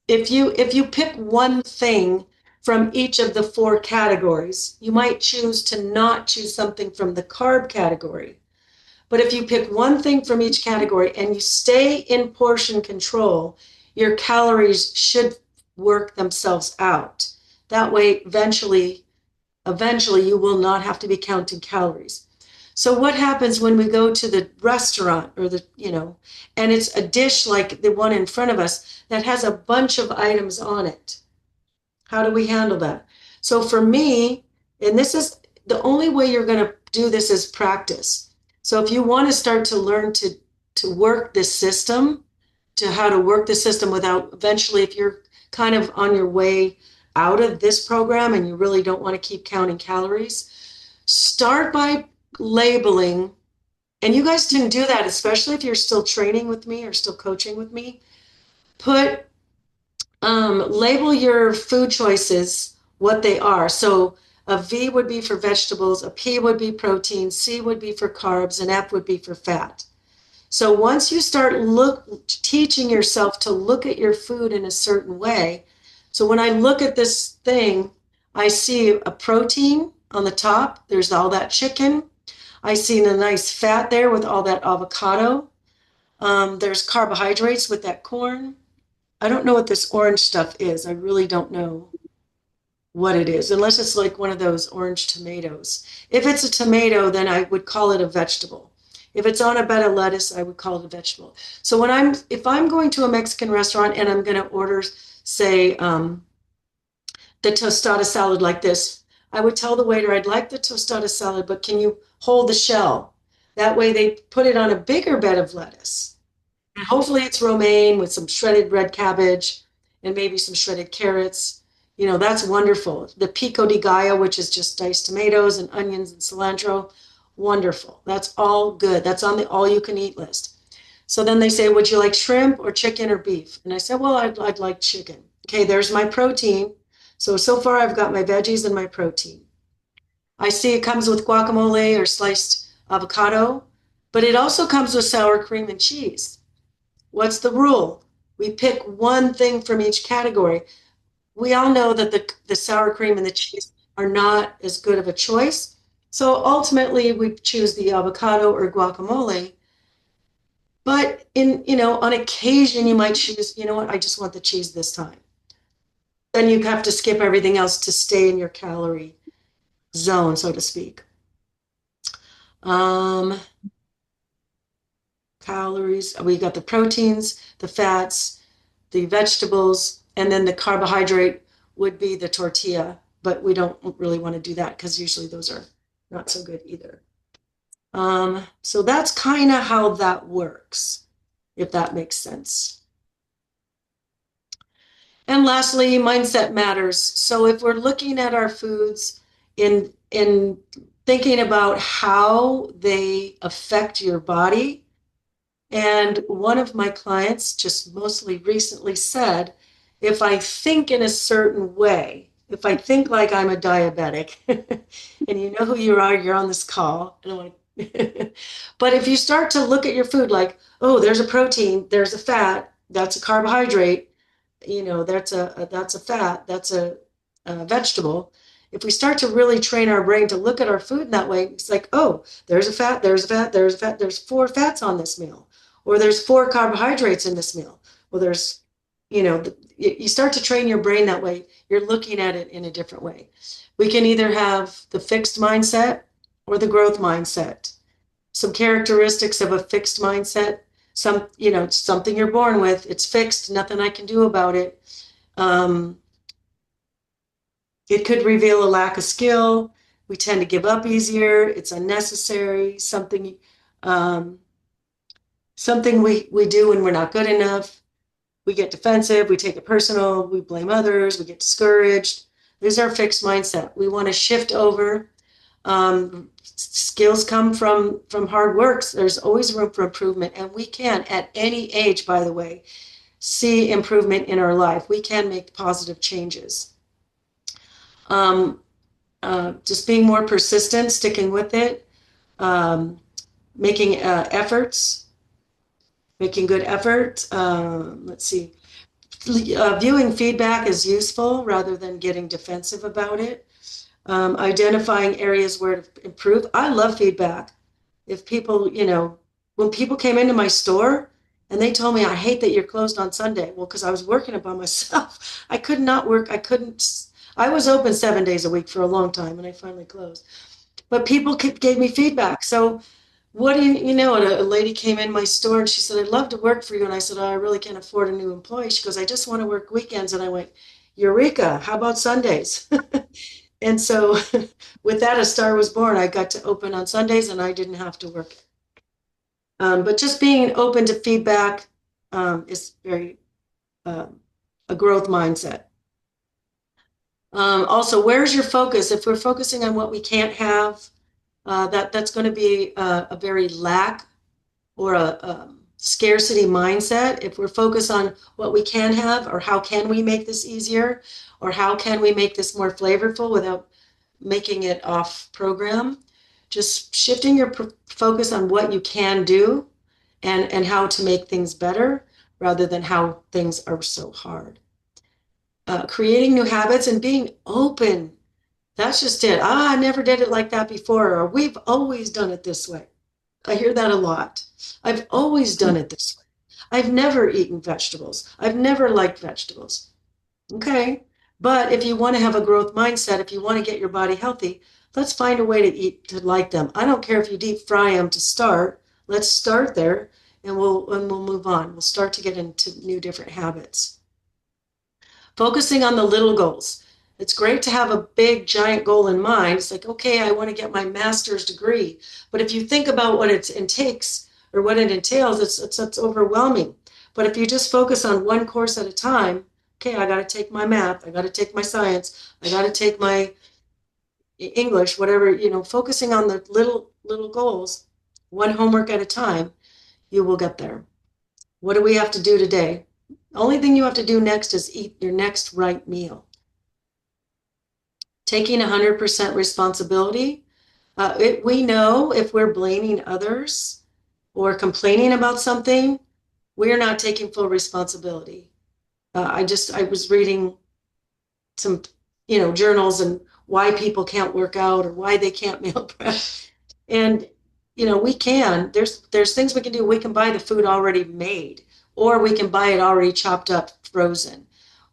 if you pick one thing from each of the 4 categories, you might choose to not choose something from the carb category. But if you pick one thing from each category and you stay in portion control, your calories should work themselves out. That way, eventually you will not have to be counting calories. So what happens when we go to the restaurant or and it's a dish like the one in front of us that has a bunch of items on it? How do we handle that? So for me, and this is the only way you're going to do this is practice. So if you want to start to learn to work this system, to how to work the system without eventually, if you're kind of on your way out of this program and you really don't want to keep counting calories, start by labeling. And you guys can do that, especially if you're still training with me or still coaching with me. Label your food choices, what they are. So a V would be for vegetables, a P would be protein, C would be for carbs, and F would be for fat. So once you start teaching yourself to look at your food in a certain way, so when I look at this thing, I see a protein on the top. There's all that chicken. I see a nice fat there with all that avocado. There's carbohydrates with that corn. I don't know what this orange stuff is. I really don't know what it is, unless it's like one of those orange tomatoes. If it's a tomato, then I would call it a vegetable. If it's on a bed of lettuce, I would call it a vegetable. So if I'm going to a Mexican restaurant and I'm going to order, say, the tostada salad like this, I would tell the waiter, I'd like the tostada salad, but can you hold the shell? That way they put it on a bigger bed of lettuce. And hopefully it's romaine with some shredded red cabbage and maybe some shredded carrots. That's wonderful. The pico de gallo, which is just diced tomatoes and onions and cilantro, wonderful. That's all good. That's on the all-you-can-eat list. So then they say, would you like shrimp or chicken or beef? And I said, well, I'd like chicken. Okay, there's my protein. So far I've got my veggies and my protein. I see it comes with guacamole or sliced avocado, but it also comes with sour cream and cheese. What's the rule? We pick one thing from each category. We all know that the sour cream and the cheese are not as good of a choice. So ultimately we choose the avocado or guacamole. But on occasion you might choose, you know what, I just want the cheese this time. Then you have to skip everything else to stay in your calorie zone, so to speak. Calories, we got the proteins, the fats, the vegetables, and then the carbohydrate would be the tortilla, but we don't really want to do that because usually those are not so good either. So that's kind of how that works, if that makes sense. And lastly, mindset matters. So if we're looking at our foods in thinking about how they affect your body, and one of my clients just mostly recently said, if I think in a certain way, if I think like I'm a diabetic, and you know who you are, you're on this call, and I'm like, but if you start to look at your food like, oh, there's a protein, there's a fat, that's a carbohydrate, that's a fat, that's a vegetable. If we start to really train our brain to look at our food in that way, it's like, oh, there's a fat, there's a fat, there's a fat, there's 4 fats on this meal, or there's 4 carbohydrates in this meal. Well, there's, you start to train your brain that way. You're looking at it in a different way. We can either have the fixed mindset or the growth mindset. Some characteristics of a fixed mindset, something you're born with, it's fixed, nothing I can do about it. It could reveal a lack of skill. We tend to give up easier. It's unnecessary. Something we do when we're not good enough. We get defensive. We take it personal. We blame others. We get discouraged. There's our fixed mindset. We want to shift over. Skills come from hard work. There's always room for improvement, and we can, at any age, by the way, see improvement in our life. We can make positive changes. Just being more persistent, sticking with it, making efforts, making good effort. Let's see. Viewing feedback as useful rather than getting defensive about it. Identifying areas where to improve. I love feedback. If people, when people came into my store and they told me, I hate that you're closed on Sunday. Well, because I was working it by myself. I could not work. I was open 7 days a week for a long time and I finally closed. But people gave me feedback. So what do you know? A lady came in my store and she said, I'd love to work for you. And I said, oh, I really can't afford a new employee. She goes, I just want to work weekends. And I went, Eureka, how about Sundays? And so with that, a star was born. I got to open on Sundays and I didn't have to work. But just being open to feedback is very a growth mindset. Also, where's your focus? If we're focusing on what we can't have, that's going to be a very lack or a scarcity mindset. If we're focused on what we can have, or how can we make this easier, or how can we make this more flavorful without making it off program, just shifting your focus on what you can do and how to make things better rather than how things are so hard. Creating new habits and being open. That's just it. I never did it like that before, or we've always done it this way. I hear that a lot. I've always done it this way. I've never eaten vegetables. I've never liked vegetables. Okay. But if you want to have a growth mindset, if you want to get your body healthy, let's find a way to like them. I don't care if you deep fry them to start. Let's start there and we'll move on. We'll start to get into new different habits. Focusing on the little goals. It's great to have a big, giant goal in mind. It's like, okay, I want to get my master's degree. But if you think about what it entails, it's overwhelming. But if you just focus on one course at a time, okay, I got to take my math, I got to take my science, I got to take my English, whatever, focusing on the little goals, one homework at a time, you will get there. What do we have to do today? The only thing you have to do next is eat your next right meal. Taking 100% responsibility. We know if we're blaming others or complaining about something, we're not taking full responsibility. I was reading some, journals and why people can't work out or why they can't meal prep. And, we can, there's things we can do. We can buy the food already made, or we can buy it already chopped up, frozen.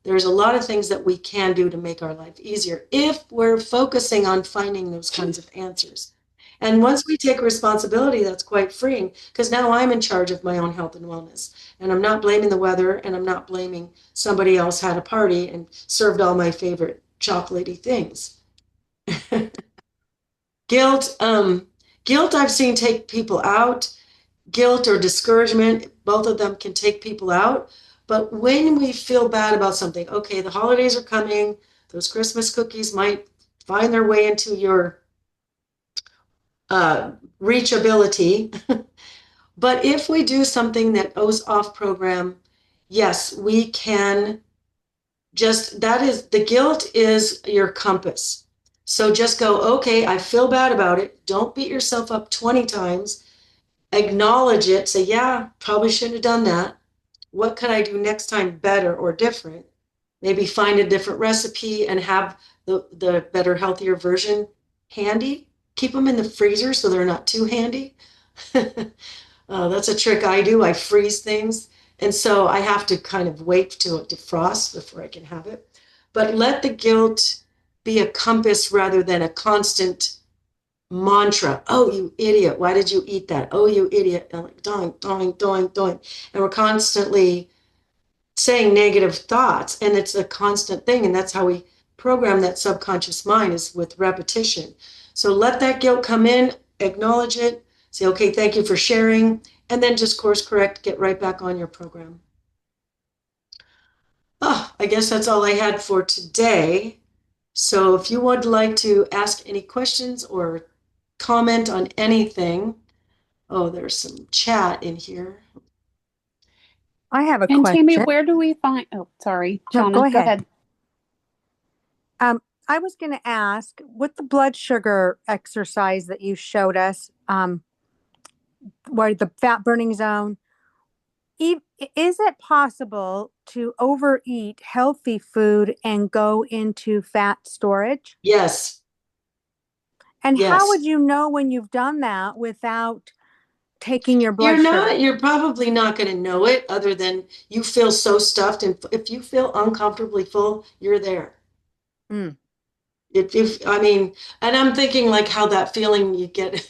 There's a lot of things that we can do to make our life easier if we're focusing on finding those kinds of answers. And once we take responsibility, that's quite freeing, because now I'm in charge of my own health and wellness. And I'm not blaming the weather, and I'm not blaming somebody else had a party and served all my favorite chocolatey things. Guilt. Guilt I've seen take people out. Guilt or discouragement, both of them can take people out. But when we feel bad about something, okay, the holidays are coming, those Christmas cookies might find their way into your reachability. But if we do something that goes off program, yes, we can just, that is, the guilt is your compass. So just go, okay, I feel bad about it. Don't beat yourself up 20 times. Acknowledge it. Say, yeah, probably shouldn't have done that. What could I do next time better or different? Maybe find a different recipe and have the better, healthier version handy. Keep them in the freezer so they're not too handy. That's a trick I do. I freeze things. And so I have to kind of wait till it defrosts before I can have it. But let the guilt be a compass rather than a constant mantra. Oh, you idiot. Why did you eat that? Oh, you idiot. And like, doing, doing, doing, doing. And we're constantly saying negative thoughts. And it's a constant thing. And that's how we program that subconscious mind, is with repetition. So let that guilt come in, acknowledge it, say, okay, thank you for sharing, and then just course correct, get right back on your program. Oh, I guess that's all I had for today. So if you would like to ask any questions or comment on anything, oh, there's some chat in here. I have a And Tammy, question. where do we find, oh, sorry, No, Shauna, go go ahead. ahead. I was going to ask, with the blood sugar exercise that you showed us, where the fat burning zone, is it possible to overeat healthy food and go into fat storage? Yes, And how would yes. you know when you've done that without taking your blood sugar? You're probably not going to know it other than you feel so stuffed. And if you feel uncomfortably full, you're there. Mm. If I mean, and I'm thinking like how that feeling you get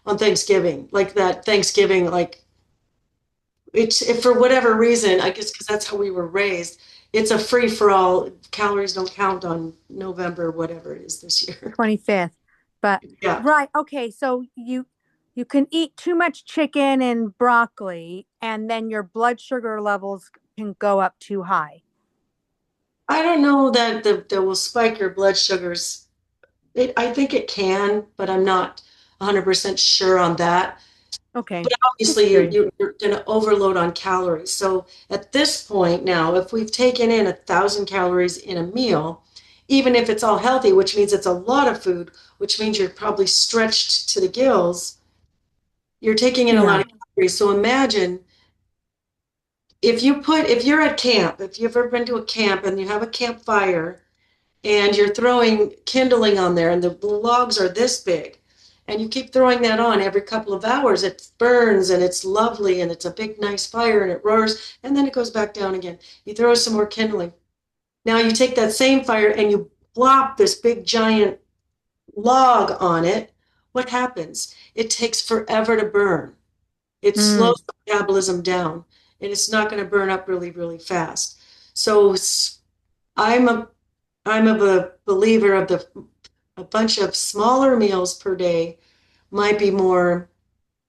on Thanksgiving, like that Thanksgiving, like it's if for whatever reason, I guess because that's how we were raised, it's a free for all. Calories don't count on November, whatever it is this year. 25th. But Yeah. right, okay, so you can eat too much chicken and broccoli and then your blood sugar levels can go up too high. I don't know that will spike your blood sugars. I think it can, but I'm not 100% sure on that. Okay. But obviously, you're going to overload on calories. So at this point now, if we've taken in 1,000 calories in a meal, even if it's all healthy, which means it's a lot of food, which means you're probably stretched to the gills, you're taking in a lot of calories. So imagine if you're at camp, if you've ever been to a camp and you have a campfire and you're throwing kindling on there and the logs are this big and you keep throwing that on every couple of hours, it burns and it's lovely and it's a big nice fire and it roars and then it goes back down again. You throw some more kindling. Now you take that same fire and you plop this big giant log on it. What happens? It takes forever to burn. It slows the metabolism down and it's not going to burn up really, really fast. So I'm a believer of a bunch of smaller meals per day might be more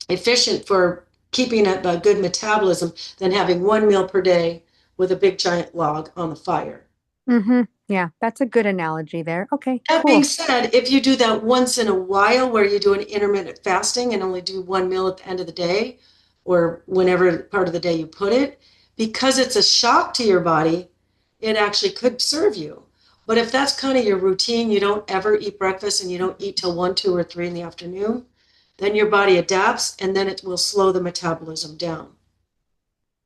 efficient for keeping up a good metabolism than having one meal per day with a big giant log on the fire. Mm-hmm. Yeah, that's a good analogy there. Okay, That cool. being said, if you do that once in a while where you do an intermittent fasting and only do one meal at the end of the day or whenever part of the day you put it, because it's a shock to your body, it actually could serve you. But if that's kind of your routine, you don't ever eat breakfast and you don't eat till 1, 2, or 3 in the afternoon, then your body adapts and then it will slow the metabolism down.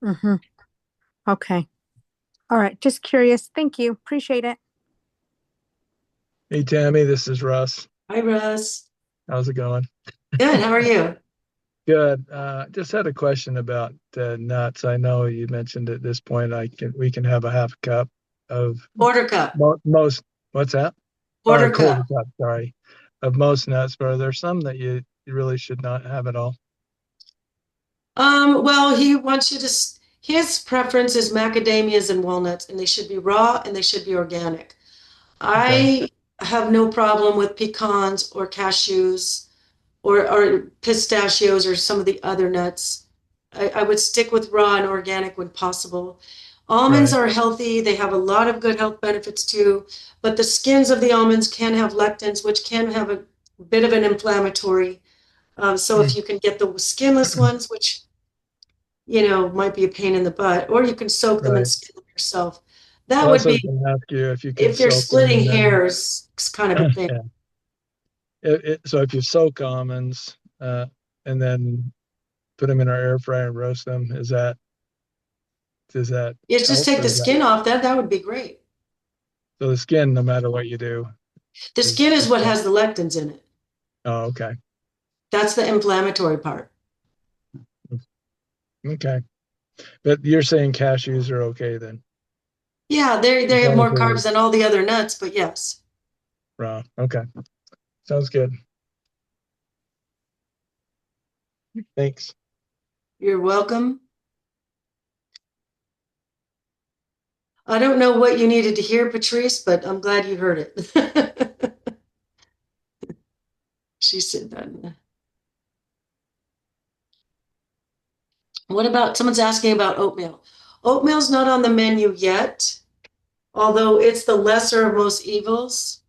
Mm-hmm. Okay. All right. Just curious. Thank you. Appreciate it. Hey, Tammy, this is Russ. Hi, Russ. How's it going? Good. How are you? Good. Just had a question about nuts. I know you mentioned at this point we can have a half cup of Quarter cup. most. What's that? Quarter Quarter cup. cup. Sorry, of most nuts. But are there some that you really should not have at all? Well, he wants you to, his preference is macadamias and walnuts, and they should be raw and they should be organic. Okay. I have no problem with pecans or cashews. or pistachios or some of the other nuts. I would stick with raw and organic when possible. Almonds Right. are healthy. They have a lot of good health benefits too, but the skins of the almonds can have lectins, which can have a bit of an inflammatory. So if Mm. you can get the skinless ones, which might be a pain in the butt, or you can soak them and Right. skin them yourself. That Well, that's would what I was be going to ask you if you could if you're soak them splitting and then, hairs, it's kind of a thing. yeah. So if you soak almonds and then put them in our air fryer and roast them, does that You just help take or the is that skin off. That would be great. so the skin, no matter what you do, The skin is is what fine? has the lectins in it. Oh, okay. That's the inflammatory part. Okay. But you're saying cashews are okay then, Yeah, they as have long as more they're carbs than all the other nuts, but yes, raw. Okay. Sounds good. Thanks. you're welcome. I don't know what you needed to hear, Patrice, but I'm glad you heard it. She said that. What about someone's asking about oatmeal? Oatmeal's not on the menu yet, although it's the lesser of most evils.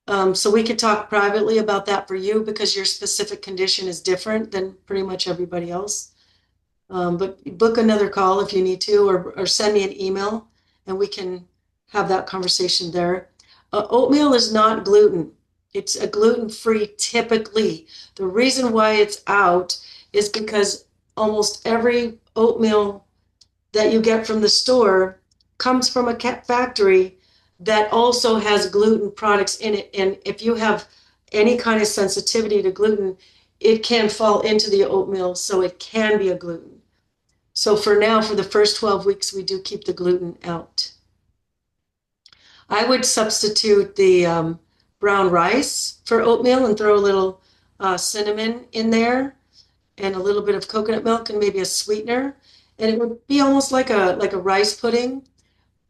So we could talk privately about that for you because your specific condition is different than pretty much everybody else. But book another call if you need to, or send me an email and we can have that conversation there. Oatmeal is not gluten. It's a gluten-free typically. The reason why it's out is because almost every oatmeal that you get from the store comes from a factory that also has gluten products in it. And if you have any kind of sensitivity to gluten, it can fall into the oatmeal, so it can be a gluten. So for now, for the first 12 weeks, we do keep the gluten out. I would substitute the brown rice for oatmeal and throw a little cinnamon in there and a little bit of coconut milk and maybe a sweetener. And it would be almost like a rice pudding,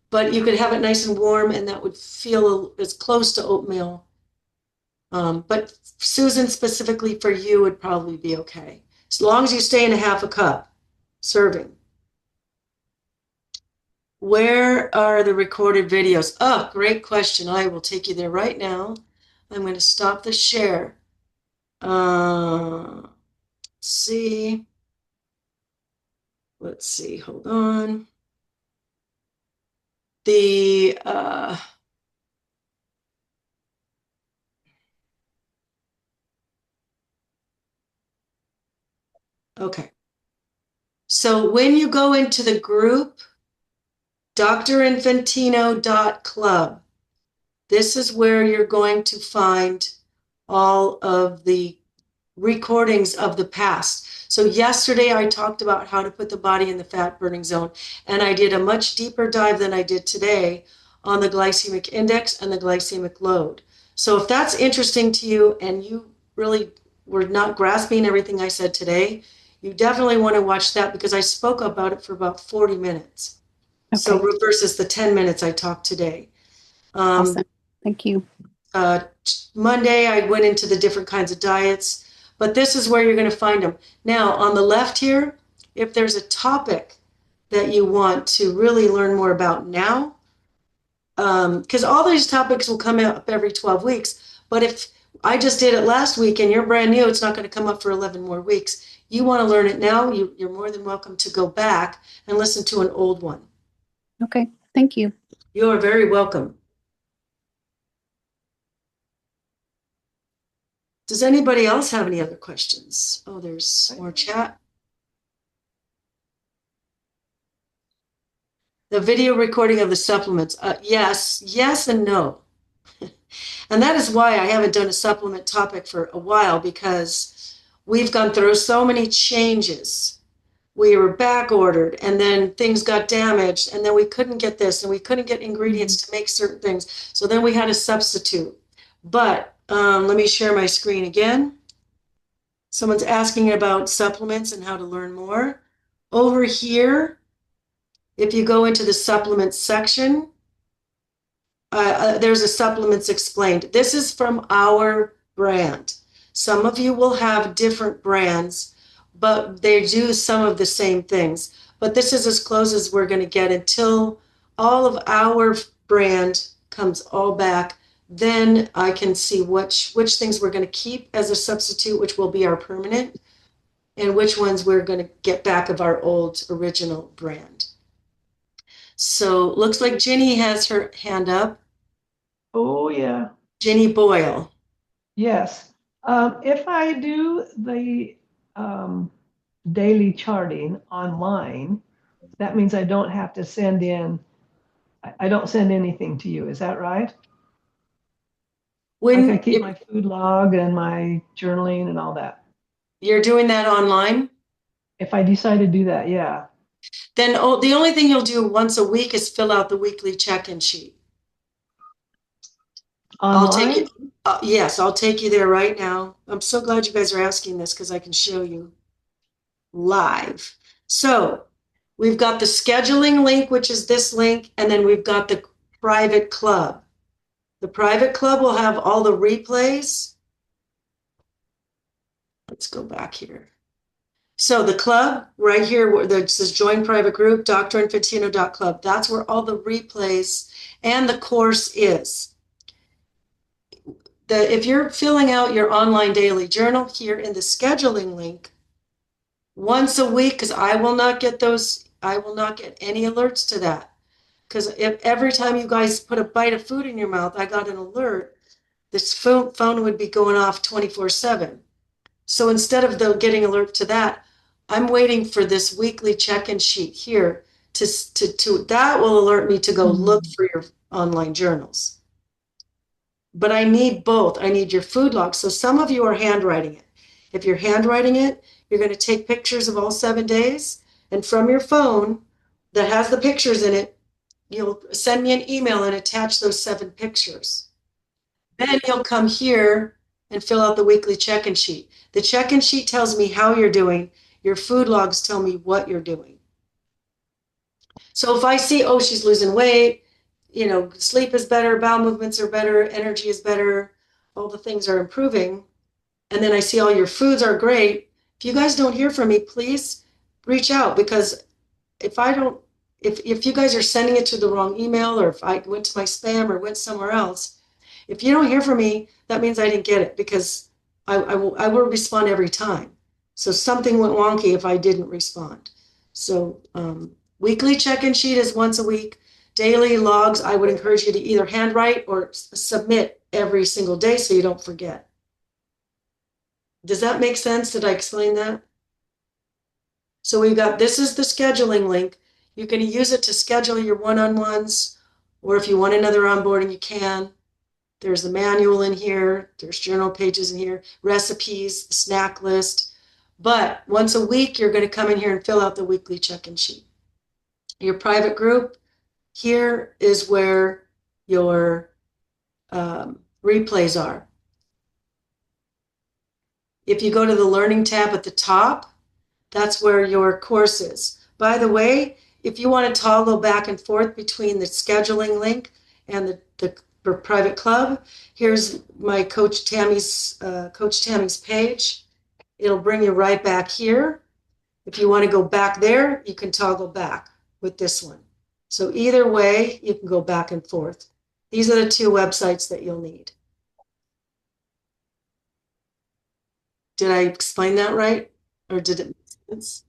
but you could have it nice and warm and that would feel as close to oatmeal. But Susan, specifically for you, would probably be okay. As long as you stay in a half a cup serving. Where are the recorded videos? Oh, great question. I will take you there right now. I'm going to stop the share. Let's see. Let's see. Hold on. The okay. So when you go into the group, drinfantino.club, this is where you're going to find all of the recordings of the past. So yesterday I talked about how to put the body in the fat burning zone, and I did a much deeper dive than I did today on the glycemic index and the glycemic load. So if that's interesting to you and you really were not grasping everything I said today, you definitely want to watch that because I spoke about it for about 40 minutes. So Okay, versus the 10 minutes I talked today. Um, awesome. Thank you. uh, Monday, I went into the different kinds of diets, but this is where you're going to find them. Now, on the left here, if there's a topic that you want to really learn more about now, because all these topics will come up every 12 weeks, but if I just did it last week and you're brand new, it's not going to come up for 11 more weeks. You want to learn it now, you're more than welcome to go back and listen to an old one. Okay, thank you. You are very welcome. Does anybody else have any other questions? Oh, there's more chat. The video recording of the supplements. Yes, and no. And that is why I haven't done a supplement topic for a while because we've gone through so many changes. We were back ordered and then things got damaged and then we couldn't get this and we couldn't get ingredients to make certain things. So then we had to substitute. But let me share my screen again. Someone's asking about supplements and how to learn more. Over here, if you go into the supplements section, there's a supplements explained. This is from our brand. Some of you will have different brands, but they do some of the same things. But this is as close as we're going to get until all of our brand comes all back. Then I can see which things we're going to keep as a substitute, which will be our permanent, and which ones we're going to get back of our old original brand. So looks like Ginny has her hand up. Oh, yeah. Ginny Boyle. Yes. If I do the daily charting online, that means I don't have to send in, I don't send anything to you. Is that right? Like I keep my food log and my journaling and all that. You're doing that online? If I decide to do that, yeah. Then the only thing you'll do once a week is fill out the weekly check-in sheet. Online? I'll take you. Yes, I'll take you there right now. I'm so glad you guys are asking this because I can show you live. So we've got the scheduling link, which is this link, and then we've got the private club. The private club will have all the replays. Let's go back here. So the club right here, where it says join private group, drinfantino.club. That's where all the replays and the course is. If you're filling out your online daily journal here in the scheduling link, once a week, because I will not get any alerts to that. Because if every time you guys put a bite of food in your mouth, I got an alert, this phone would be going off 24/7. So instead of getting alert to that, I'm waiting for this weekly check-in sheet here that will alert me to go look for your online journals. But I need both. I need your food log. So some of you are handwriting it. If you're handwriting it, you're going to take pictures of all 7 days, and from your phone that has the pictures in it, you'll send me an email and attach those 7 pictures. Then you'll come here and fill out the weekly check-in sheet. The check-in sheet tells me how you're doing. Your food logs tell me what you're doing. So if I see, oh, she's losing weight, sleep is better, bowel movements are better, energy is better, all the things are improving, and then I see all your foods are great. If you guys don't hear from me, please reach out, because if you guys are sending it to the wrong email, or if I went to my spam or went somewhere else, if you don't hear from me, that means I didn't get it, because I will respond every time. So something went wonky if I didn't respond. So weekly check-in sheet is once a week. Daily logs, I would encourage you to either handwrite or submit every single day so you don't forget. Does that make sense? Did I explain that? So this is the scheduling link. You can use it to schedule your one-on-ones, or if you want another onboarding, you can. There's the manual in here. There's journal pages in here, recipes, snack list. But once a week, you're going to come in here and fill out the weekly check-in sheet. Your private group, here is where your replays are. If you go to the Learning tab at the top, that's where your course is. By the way, if you want to toggle back and forth between the scheduling link and the private club, here's my Coach Tammy's page. It'll bring you right back here. If you want to go back there, you can toggle back with this one. So either way, you can go back and forth. These are the 2 websites that you'll need. Did I explain that right? Or did it make sense?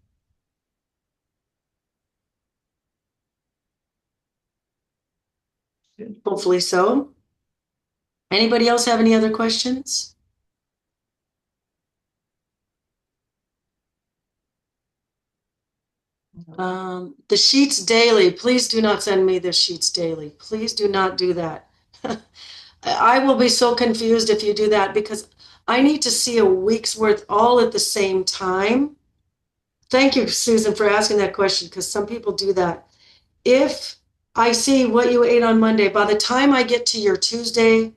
Hopefully so. Anybody else have any other questions? The sheets daily, please do not send me the sheets daily. Please do not do that. I will be so confused if you do that, because I need to see a week's worth all at the same time. Thank you, Susan, for asking that question, because some people do that. If I see what you ate on Monday, by the time I get to your Tuesday,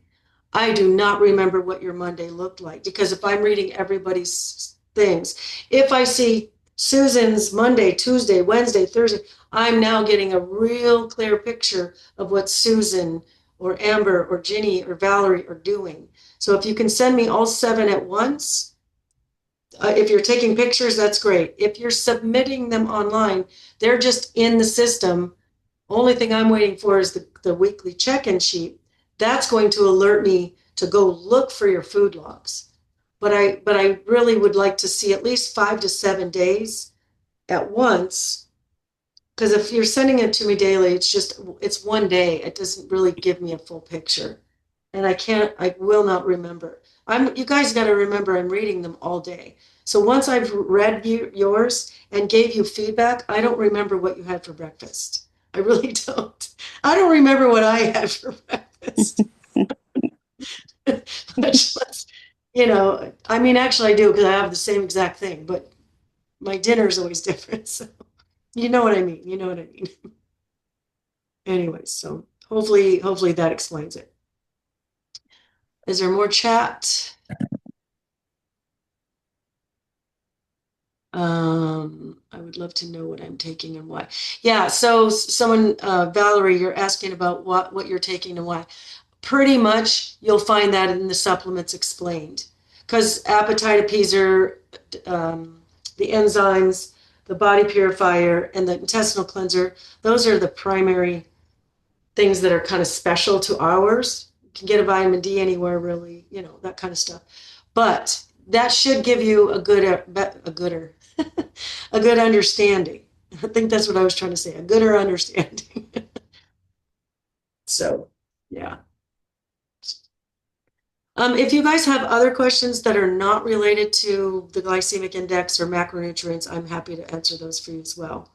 I do not remember what your Monday looked like, because if I'm reading everybody's things, if I see Susan's Monday, Tuesday, Wednesday, Thursday, I'm now getting a real clear picture of what Susan or Amber or Ginny or Valerie are doing. So if you can send me all 7 at once, if you're taking pictures, that's great. If you're submitting them online, they're just in the system. Only thing I'm waiting for is the weekly check-in sheet. That's going to alert me to go look for your food logs. But I really would like to see at least 5 to 7 days at once. Because if you're sending it to me daily, it's one day. It doesn't really give me a full picture. And I will not remember. You guys got to remember I'm reading them all day. So once I've read yours and gave you feedback, I don't remember what you had for breakfast. I really don't. I don't remember what I had for breakfast. Much less, I mean, actually I do because I have the same exact thing, but my dinner is always different. So you know what I mean. You know what I mean. Anyways, so hopefully that explains it. Is there more chat? I would love to know what I'm taking and why. Yeah, so someone, Valerie, you're asking about what you're taking and why. Pretty much you'll find that in the supplements explained. Because appetite appeaser, the enzymes, the body purifier, and the intestinal cleanser, those are the primary things that are kind of special to ours. You can get a vitamin D anywhere, really, that kind of stuff. But that should give you a good understanding. I think that's what I was trying to say, a gooder understanding. So, yeah. If you guys have other questions that are not related to the glycemic index or macronutrients, I'm happy to answer those for you as well.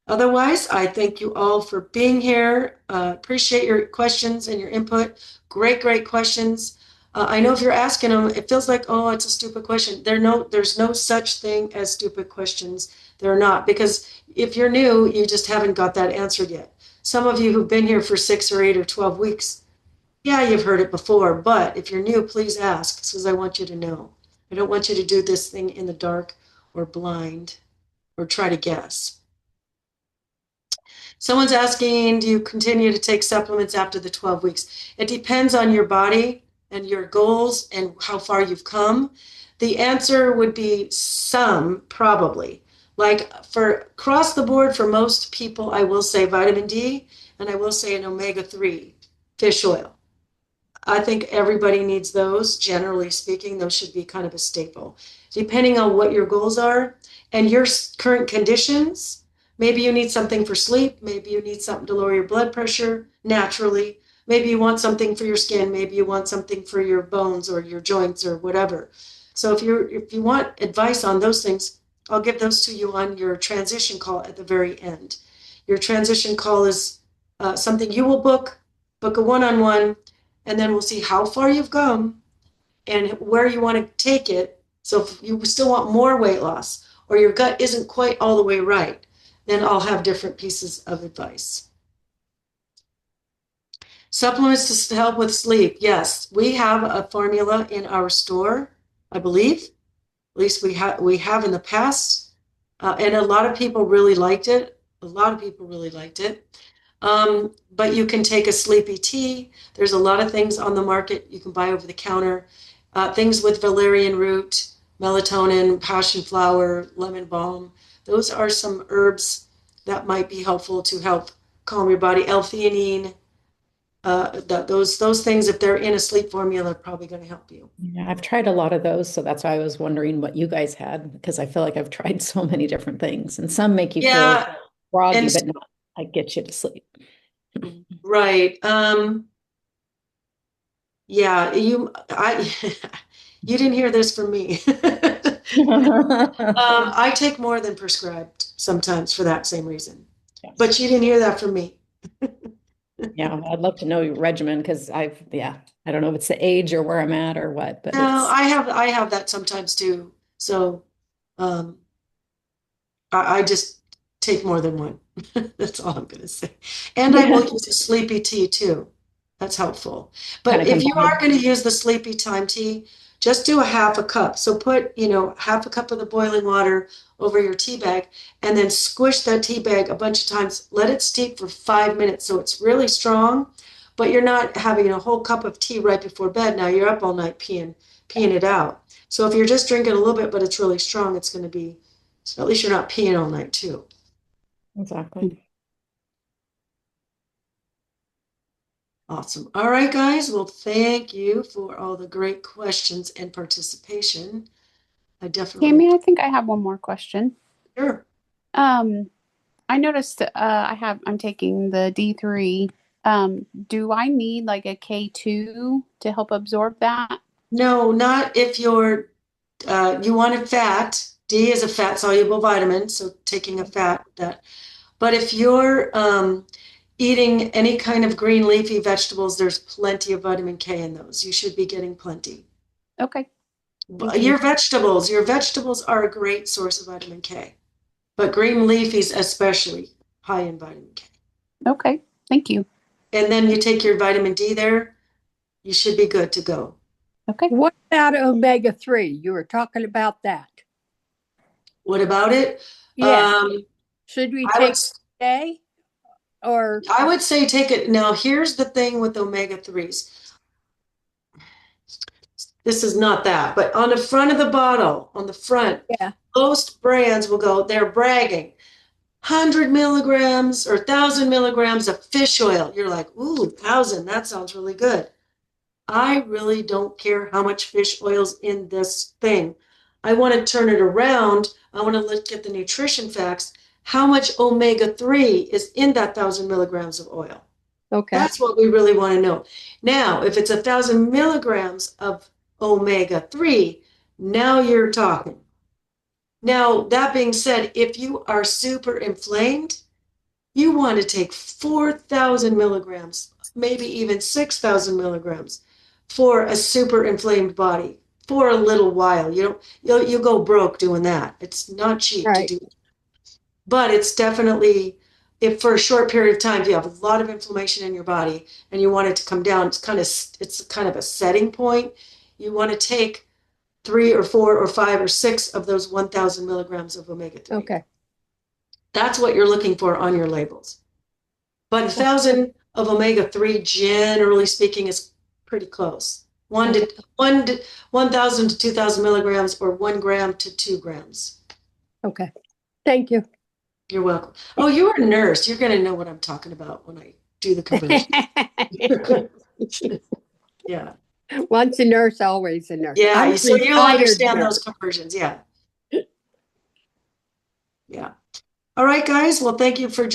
Otherwise, I thank you all for being here. Appreciate your questions and your input. Great questions. I know if you're asking them, it feels like, oh, it's a stupid question. There's no such thing as stupid questions. They're not, because if you're new, you just haven't got that answered yet. Some of you who've been here for 6 or 8 or 12 weeks, yeah, you've heard it before, but if you're new, please ask, because I want you to know. I don't want you to do this thing in the dark or blind or try to guess. Someone's asking, do you continue to take supplements after the 12 weeks? It depends on your body and your goals and how far you've come. The answer would be some, probably. Like for across the board, for most people, I will say vitamin D, and I will say an omega-3 fish oil. I think everybody needs those. Generally speaking, those should be kind of a staple. Depending on what your goals are and your current conditions, maybe you need something for sleep. Maybe you need something to lower your blood pressure naturally. Maybe you want something for your skin. Maybe you want something for your bones or your joints or whatever. So if you want advice on those things, I'll give those to you on your transition call at the very end. Your transition call is something you will book a one-on-one, and then we'll see how far you've come and where you want to take it. So if you still want more weight loss or your gut isn't quite all the way right, then I'll have different pieces of advice. Supplements to help with sleep. Yes, we have a formula in our store, I believe. At least we have in the past. And a lot of people really liked it. But you can take a sleepy tea. There's a lot of things on the market you can buy over the counter. Things with valerian root, melatonin, passion flower, lemon balm. Those are some herbs that might be helpful to help calm your body. L-theanine, those things, if they're in a sleep formula, are probably going to help you. Yeah, I've tried a lot of those, so that's why I was wondering what you guys had, because I feel like I've tried so many different things, and some make you feel groggy, but not like get you to sleep. Right. Yeah, you didn't hear this from me. I take more than prescribed sometimes for that same reason. Yes. But you didn't hear that from me. Yeah, I'd love to know your regimen because I don't know if it's the age or where I'm at or what, but no, I have that sometimes too. So I just take more than one. That's all I'm gonna say. And I will use a sleepy tea too. That's helpful. But if you are going to use the sleepy time tea, just do a half a cup. So put, half a cup of the boiling water over your tea bag and then squish that tea bag a bunch of times. Let it steep for 5 minutes so it's really strong, but you're not having a whole cup of tea right before bed. Now you're up all night peeing it out. So if you're just drinking a little bit, but it's really strong, it's going to be, so at least you're not peeing all night too. Exactly. Awesome. All right, guys. Well, thank you for all the great questions and participation. I definitely. Tammy, I think I have one more question. Sure. I noticed I'm taking the D3. Do I need like a K2 to help absorb that? No, not if you're, you wanted fat. D is a fat soluble vitamin, so taking a fat that. But if you're eating any kind of green leafy vegetables, there's plenty of vitamin K in those. You should be getting plenty. Okay. Your vegetables are a great source of vitamin K, but green leafies especially high in vitamin K. Okay. Thank you. And then you take your vitamin D there, you should be good to go. Okay. What about omega-3? You were talking about that. What about it? Yeah. Should we I take would, it today? Or I would say take it. Now, here's the thing with omega-3s. This is not that, but on the front of the bottle, on the front, yeah. most brands will go, they're bragging 100 milligrams or 1,000 milligrams of fish oil. You're like, ooh, 1,000, that sounds really good. I really don't care how much fish oil's in this thing. I want to turn it around. I want to look at the nutrition facts. How much omega-3 is in that 1,000 milligrams of oil? Okay. That's what we really want to know. Now, if it's 1,000 milligrams of omega-3, now you're talking. Now, that being said, if you are super inflamed, you want to take 4,000 milligrams, maybe even 6,000 milligrams for a super inflamed body for a little while. You'll go broke doing that. It's not cheap Right. to do. But it's definitely, if for a short period of time, if you have a lot of inflammation in your body and you want it to come down, it's kind of a setting point. You want to take 3 or 4 or 5 or 6 of those 1,000 milligrams of omega-3. Okay. That's what you're looking for on your labels. But 1,000 of omega-3, generally speaking, is pretty close. 1,000 to 2,000 milligrams, or 1 gram to 2 grams. Okay. Thank you. You're welcome. Oh, you're a nurse. You're going to know what I'm talking about when I do the conversion. Yeah. Once a nurse, always a nurse. Yeah. I'm So you'll retired understand nurse. those conversions. Yeah. Yeah. All right, guys. Well, thank you for joining.